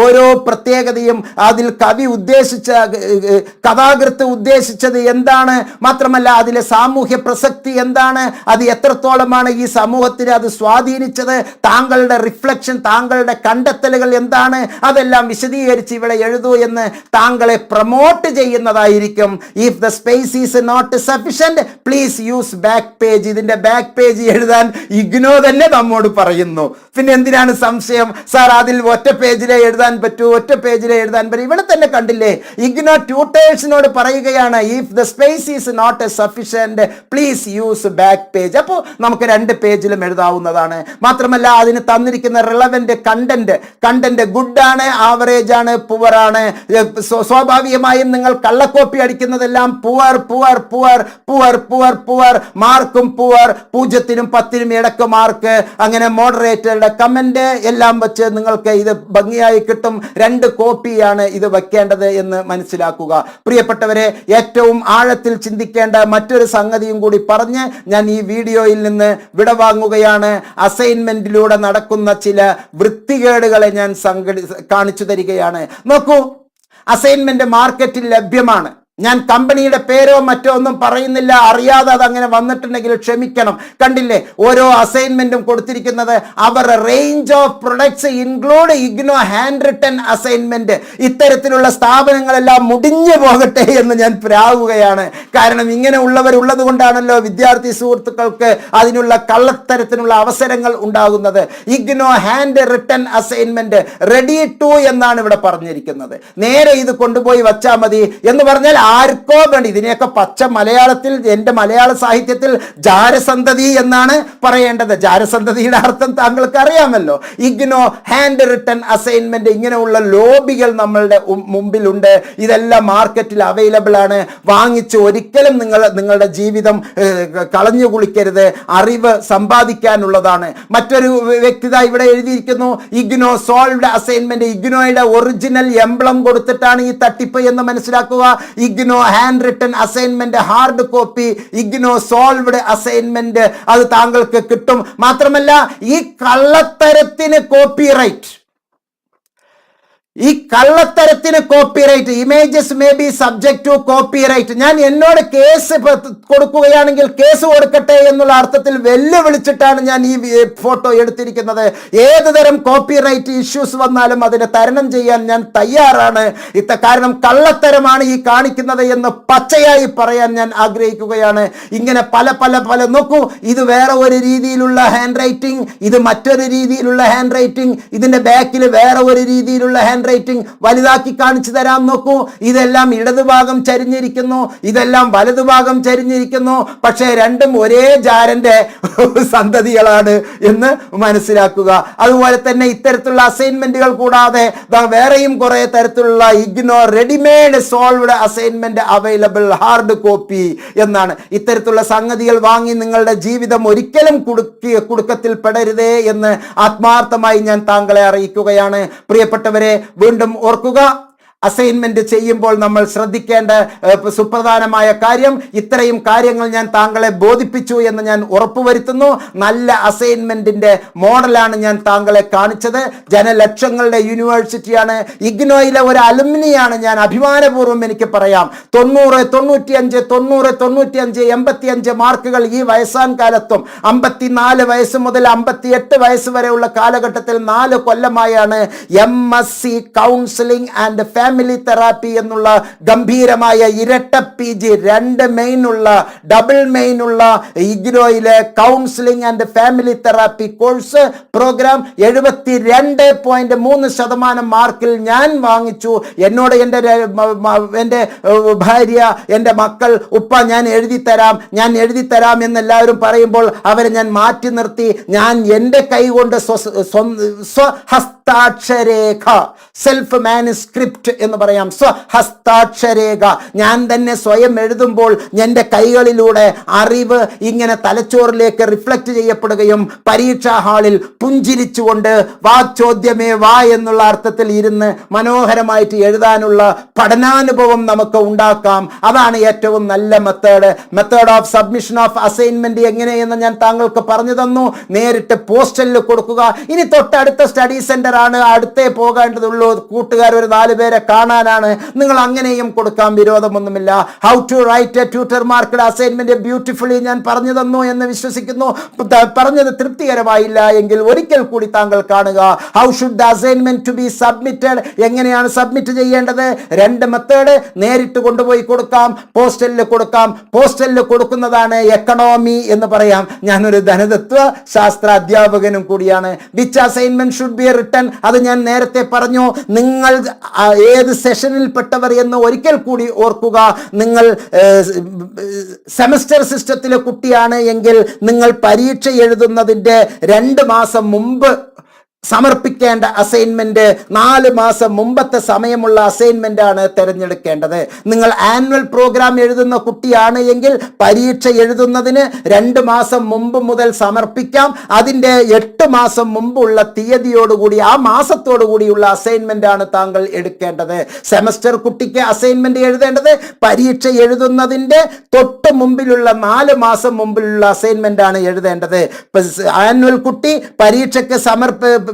ഓരോ പ്രത്യേകതയും, അതിൽ കവി ഉദ്ദേശിച്ച, കഥാകൃത്ത് ഉദ്ദേശിച്ചത് എന്താണ്, മാത്രമല്ല അതിലെ സാമൂഹ്യ പ്രസക്തി എന്താണ്, അത് എത്രത്തോളമാണ് ഈ സമൂഹത്തിനെ അത് സ്വാധീനിച്ചത്, താങ്കളുടെ റിഫ്ലക്ഷൻ, താങ്കളുടെ കണ്ടെത്തലുകൾ എന്താണ്, അതെല്ലാം വിശദീകരിച്ച് ഇവിടെ എഴുതൂ എന്ന് താങ്കളെ പ്രൊമോട്ട് ചെയ്യുന്നതായിരിക്കും. If the space is not sufficient please use back page. ഇതിന്റെ ബാക്ക് പേജ് എഴുതാൻ ഇഗ്നോ തന്നെ നമ്മോട് പറയുന്നു. പിന്നെ എന്തിനാണ് സംശയം? സാർ അതിൽ ഒറ്റ പേജിലെ എഴുതാൻ പറ്റൂ, ഒറ്റ പേജിലെ എഴുതാൻ പറ്റും. ഇവിടെ തന്നെ കണ്ടില്ലേ, ഇഗ്നോ ട്യൂട്ടേഴ്സിനോട് പറയുകയാണ് if the space is not sufficient please use back page. അപ്പോൾ നമുക്ക് 2 പേജിലും എഴുതാവുന്നതാണ്. മാത്രമല്ല അതിന് തന്നിരിക്കുന്ന റിലവന്റ് കണ്ടന്റ് ഗുഡ് ആണ്, ആവറേജ് ആണ്, പുവർ ആണ്. സ്വാഭാവികമായും നിങ്ങൾ കള്ളക്കോപ്പി അടിക്കുന്നതെല്ലാം പുവർ, മാർക്കും പുവർ, 0-നും 10-നും ഇടക്ക് മാർക്ക്, അങ്ങനെ മോഡറേറ്ററുടെ കമന്റ് എല്ലാം വെച്ച് നിങ്ങൾക്ക് ഇത് ഭംഗിയായി കിട്ടും. 2 കോപ്പിയാണ് ഇത് വെക്കേണ്ടത് എന്ന് മനസ്സിലാക്കുക. പ്രിയപ്പെട്ടവരെ, ഏറ്റവും ആഴത്തിൽ ചിന്തിക്കേണ്ട മറ്റൊരു സംഗതിയും കൂടി പറഞ്ഞ് ഞാൻ ഈ വീഡിയോയിൽ നിന്ന് വിടവാങ്ങുകയാണ്. അസൈൻമെന്റിലൂടെ നടക്കുന്ന ചില വൃത്തികേടുകളെ ഞാൻ കാണിച്ചു തരികയാണ്. നോക്കൂ, അസൈൻമെന്റ് മാർക്കറ്റിൽ ലഭ്യമാണ്. ഞാൻ കമ്പനിയുടെ പേരോ മറ്റോ ഒന്നും പറയുന്നില്ല, അറിയാതെ അത് അങ്ങനെ വന്നിട്ടുണ്ടെങ്കിൽ ക്ഷമിക്കണം. കണ്ടില്ലേ, ഓരോ അസൈൻമെന്റും കൊടുത്തിരിക്കുന്നത് അവർ range of products include IGNOU hand written assignment. ഇത്തരത്തിലുള്ള സ്ഥാപനങ്ങളെല്ലാം മുടിഞ്ഞു പോകട്ടെ എന്ന് ഞാൻ പ്രാവുകയാണ്. കാരണം ഇങ്ങനെ ഉള്ളവരുള്ളത് കൊണ്ടാണല്ലോ വിദ്യാർത്ഥി സുഹൃത്തുക്കൾക്ക് അതിനുള്ള കള്ളത്തരത്തിനുള്ള അവസരങ്ങൾ ഉണ്ടാകുന്നത്. IGNOU hand written assignment ready to എന്നാണ് ഇവിടെ പറഞ്ഞിരിക്കുന്നത്. നേരെ ഇത് കൊണ്ടുപോയി വച്ചാൽ മതി എന്ന് പറഞ്ഞാൽ ആർക്കോ വേണ്ടി. ഇതിനെയൊക്കെ പച്ച മലയാളത്തിൽ, എൻ്റെ മലയാള സാഹിത്യത്തിൽ ജാരസന്തതി എന്നാണ് പറയേണ്ടത്. ജാരസന്തതിയുടെ അർത്ഥം താങ്കൾക്ക് അറിയാമല്ലോ. ഇഗ്നോ ഹാൻഡ് റിട്ടൺ അസൈൻമെന്റ്, ഇങ്ങനെയുള്ള ലോബികൾ നമ്മളുടെ മുമ്പിലുണ്ട്. ഇതെല്ലാം മാർക്കറ്റിൽ അവൈലബിൾ ആണ്. വാങ്ങിച്ച് ഒരിക്കലും നിങ്ങളുടെ ജീവിതം കളഞ്ഞു കുളിക്കരുത്. അറിവ് സമ്പാദിക്കാനുള്ളതാണ്. മറ്റൊരു വ്യക്തിത ഇവിടെ എഴുതിയിരിക്കുന്നു, ഇഗ്നോ സോൾവ്ഡ് അസൈൻമെന്റ്. ഇഗ്നോയുടെ ഒറിജിനൽ എംബ്ലം കൊടുത്തിട്ടാണ് ഈ തട്ടിപ്പ് എന്ന് മനസ്സിലാക്കുക. IGNOU hand written assignment hard copy, IGNOU solved assignment, അത് താങ്കൾക്ക് കിട്ടും. മാത്രമല്ല ഈ കള്ളത്തരത്തിന് copyright, images may be subject to copyright. ഞാൻ എന്നോട് കേസ് കൊടുക്കുകയാണെങ്കിൽ കേസ് കൊടുക്കട്ടെ എന്നുള്ള അർത്ഥത്തിൽ വെല്ലുവിളിച്ചിട്ടാണ് ഞാൻ ഈ ഫോട്ടോ എടുത്തിരിക്കുന്നത്. ഏത് തരം കോപ്പിറൈറ്റ് ഇഷ്യൂസ് വന്നാലും അതിനെ തരണം ചെയ്യാൻ ഞാൻ തയ്യാറാണ്. കാരണം കള്ളത്തരമാണ് ഈ കാണിക്കുന്നത് എന്ന് പച്ചയായി പറയാൻ ഞാൻ ആഗ്രഹിക്കുകയാണ്. ഇങ്ങനെ പല നോക്കൂ, ഇത് വേറെ ഒരു രീതിയിലുള്ള ഹാൻഡ് റൈറ്റിംഗ്, ഇത് മറ്റൊരു രീതിയിലുള്ള ഹാൻഡ് റൈറ്റിംഗ്, ഇതിന്റെ ബാക്കിൽ വേറെ ഒരു രീതിയിലുള്ള ഹാൻഡ് റൈറ്റിംഗ്. വലുതാക്കി കാണിച്ചു തരാം. നോക്കൂ, ഇതെല്ലാം ഇടതുഭാഗം ചരിഞ്ഞിരിക്കുന്നു, ഇതെല്ലാം വലതുഭാഗം ചരിഞ്ഞിരിക്കുന്നു. പക്ഷേ രണ്ടും ഒരേ ജാരന്റെ സന്തതികളാണ് എന്ന് മനസ്സിലാക്കുക. അതുപോലെ തന്നെ ഇത്തരത്തിലുള്ള അസൈൻമെന്റുകൾ കൂടാതെ വേറെയും കുറെ തരത്തിലുള്ള IGNOU readymade solved assignment available hard copy എന്നാണ്. ഇത്തരത്തിലുള്ള സംഗതികൾ വാങ്ങി നിങ്ങളുടെ ജീവിതം ഒരിക്കലും കുടുക്കത്തിൽ പെടരുതേ എന്ന് ആത്മാർത്ഥമായി ഞാൻ താങ്കളെ അറിയിക്കുകയാണ്. പ്രിയപ്പെട്ടവരെ, വീണ്ടും ഓർക്കുക, അസൈൻമെന്റ് ചെയ്യുമ്പോൾ നമ്മൾ ശ്രദ്ധിക്കേണ്ട സുപ്രധാനമായ കാര്യം, ഇത്രയും കാര്യങ്ങൾ ഞാൻ താങ്കളെ ബോധിപ്പിച്ചു എന്ന് ഞാൻ ഉറപ്പുവരുത്തുന്നു. നല്ല അസൈൻമെന്റിന്റെ മോഡലാണ് ഞാൻ താങ്കളെ കാണിച്ചത്. ജനലക്ഷങ്ങളുടെ യൂണിവേഴ്സിറ്റിയാണ്. ഇഗ്നോയിലെ ഒരു അലുമിനിയാണ് ഞാൻ. അഭിമാനപൂർവ്വം എനിക്ക് പറയാം, 90, 95, 90, 95, 85 മാർക്കുകൾ ഈ വയസ്സാൻ കാലത്തും 54 വയസ്സ് മുതൽ 58 വയസ്സ് വരെയുള്ള കാലഘട്ടത്തിൽ 4 കൊല്ലമായാണ് MSc counselling and family family therapy എന്നുള്ള ഗംഭീരമായ ഇരട്ട PG 2 മെയിൻ ഉള്ള ഡബിൾ മെയിൻ ഉള്ള ഇഗ്നോയിലെ counselling and family therapy course programme 72.3% മാർക്കിൽ ഞാൻ വാങ്ങിച്ചു. എന്നോട് എൻ്റെ ഭാര്യ, എൻ്റെ മക്കൾ, ഉപ്പ ഞാൻ എഴുതി തരാം എന്നെല്ലാവരും പറയുമ്പോൾ അവരെ ഞാൻ മാറ്റി നിർത്തി. ഞാൻ എൻ്റെ കൈ കൊണ്ട് സ്വഹസ്താക്ഷരേഖ, സെൽഫ് മാനുസ്ക്രിപ്റ്റ് എന്ന് പറയാം, സ്വഹസ്താക്ഷരേഖ ഞാൻ തന്നെ സ്വയം എഴുതുമ്പോൾ എൻ്റെ കൈകളിലൂടെ അറിവ് ഇങ്ങനെ തലച്ചോറിലേക്ക് റിഫ്ലക്റ്റ് ചെയ്യപ്പെടുകയും പരീക്ഷാ ഹാളിൽ പുഞ്ചിരിച്ചുകൊണ്ട് വാക്ചോദ്യമേ വാ എന്നുള്ള അർത്ഥത്തിൽ ഇരുന്ന് മനോഹരമായിട്ട് എഴുതാനുള്ള പഠനാനുഭവം നമുക്ക് ഉണ്ടാക്കാം. അതാണ് ഏറ്റവും നല്ല method of submission of assignment എങ്ങനെയെന്ന് ഞാൻ താങ്കൾക്ക് പറഞ്ഞു തന്നു. നേരിട്ട് പോസ്റ്റലിൽ കൊടുക്കുക. ഇനി തൊട്ടടുത്ത സ്റ്റഡി സെന്റർ ആണ്, അടുത്തേ പോകേണ്ടതുള്ളൂ. കൂട്ടുകാർ ഒരു 4 പേരെ കാണാനാണ്. നിങ്ങൾ അങ്ങനെയും കൊടുക്കാം, വിരോധമൊന്നുമില്ല. How to write a tutor marked assignment beautifully ഞാൻ പറഞ്ഞു തന്നു എന്ന് വിശ്വസിക്കുന്നു. പറഞ്ഞത് തൃപ്തികരമായില്ല എങ്കിൽ ഒരിക്കൽ കൂടി താങ്കൾ കാണുക. How should the assignment to be submitted, എങ്ങനെയാണ് സബ്മിറ്റ് ചെയ്യേണ്ടത്? 2 മെത്തേഡ്. നേരിട്ട് കൊണ്ടുപോയി കൊടുക്കാം, പോസ്റ്റലിൽ കൊടുക്കാം. പോസ്റ്റലിൽ കൊടുക്കുന്നതാണ് എക്കണോമി എന്ന് പറയാം. ഞാനൊരു ധനതത്വ ശാസ്ത്ര അധ്യാപകനും കൂടിയാണ്. Which assignment should be written, അത് ഞാൻ നേരത്തെ പറഞ്ഞു. നിങ്ങൾ ഏത് സെഷനിൽ പെട്ടവർ എന്ന് ഒരിക്കൽ കൂടി ഓർക്കുക. നിങ്ങൾ സെമസ്റ്റർ സിസ്റ്റത്തിലെ കുട്ടിയാണ് എങ്കിൽ നിങ്ങൾ പരീക്ഷ എഴുതുന്നതിൻ്റെ 2 മാസം മുമ്പ് സമർപ്പിക്കേണ്ട അസൈൻമെന്റ് 4 മാസം മുമ്പത്തെ സമയമുള്ള അസൈൻമെന്റ് ആണ് തിരഞ്ഞെടുക്കേണ്ടത്. നിങ്ങൾ ആനുവൽ പ്രോഗ്രാം എഴുതുന്ന കുട്ടിയാണ് എങ്കിൽ പരീക്ഷ എഴുതുന്നതിന് 2 മാസം മുമ്പ് മുതൽ സമർപ്പിക്കാം. അതിൻ്റെ 8 മാസം മുമ്പുള്ള തീയതിയോടുകൂടി, ആ മാസത്തോടുകൂടിയുള്ള അസൈൻമെന്റ് ആണ് താങ്കൾ എടുക്കേണ്ടത്. സെമസ്റ്റർ കുട്ടിക്ക് അസൈൻമെന്റ് എഴുതേണ്ടത് പരീക്ഷ എഴുതുന്നതിൻ്റെ തൊട്ട് മുമ്പിലുള്ള 4 മാസം മുമ്പിലുള്ള അസൈൻമെന്റ് ആണ് എഴുതേണ്ടത്. ആനുവൽ കുട്ടി പരീക്ഷയ്ക്ക്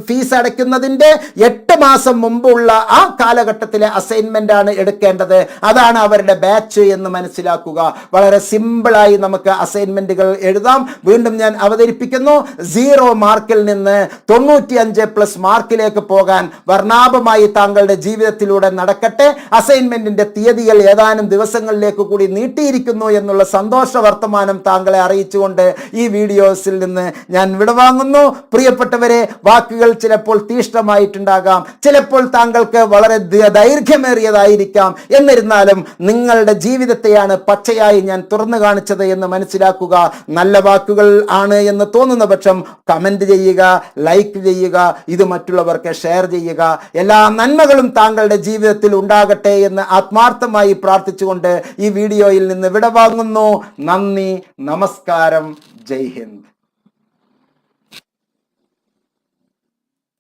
ഫീസ് അടയ്ക്കുന്നതിൻ്റെ 8 മാസം മുമ്പുള്ള ആ കാലഘട്ടത്തിലെ അസൈൻമെന്റ് ആണ് എടുക്കേണ്ടത്. അതാണ് അവരുടെ ബാച്ച് എന്ന് മനസ്സിലാക്കുക. വളരെ സിമ്പിളായി നമുക്ക് അസൈൻമെന്റുകൾ എഴുതാം. വീണ്ടും ഞാൻ അവതരിപ്പിക്കുന്നു. 0 മാർക്കിൽ നിന്ന് 95+ മാർക്കിലേക്ക് പോകാൻ വർണ്ണാഭമായി താങ്കളുടെ ജീവിതത്തിലൂടെ നടക്കട്ടെ. അസൈൻമെന്റിന്റെ തീയതികൾ ഏതാനും ദിവസങ്ങളിലേക്ക് കൂടി നീട്ടിയിരിക്കുന്നു എന്നുള്ള സന്തോഷ വർത്തമാനം താങ്കളെ അറിയിച്ചുകൊണ്ട് ഈ വീഡിയോസിൽ നിന്ന് ഞാൻ വിടവാങ്ങുന്നു. പ്രിയപ്പെട്ടവരെ, വാക്കുകൾ ചിലപ്പോൾ തീഷ്ണമായിട്ടുണ്ടാകാം, ചിലപ്പോൾ താങ്കൾക്ക് വളരെ ദൈർഘ്യമേറിയതായിരിക്കാം. എന്നിരുന്നാലും നിങ്ങളുടെ ജീവിതത്തെയാണ് പച്ചയായി ഞാൻ തുറന്നു കാണിച്ചത് എന്ന് മനസ്സിലാക്കുക. നല്ല വാക്കുകൾ ആണ് എന്ന് തോന്നുന്ന പക്ഷം കമന്റ് ചെയ്യുക, ലൈക്ക് ചെയ്യുക, ഇത് മറ്റുള്ളവർക്ക് ഷെയർ ചെയ്യുക. എല്ലാ നന്മകളും താങ്കളുടെ ജീവിതത്തിൽ ഉണ്ടാകട്ടെ എന്ന് ആത്മാർത്ഥമായി പ്രാർത്ഥിച്ചുകൊണ്ട് ഈ വീഡിയോയിൽ നിന്ന് വിടവാങ്ങുന്നു. നന്ദി, നമസ്കാരം, ജയ് ഹിന്ദ്.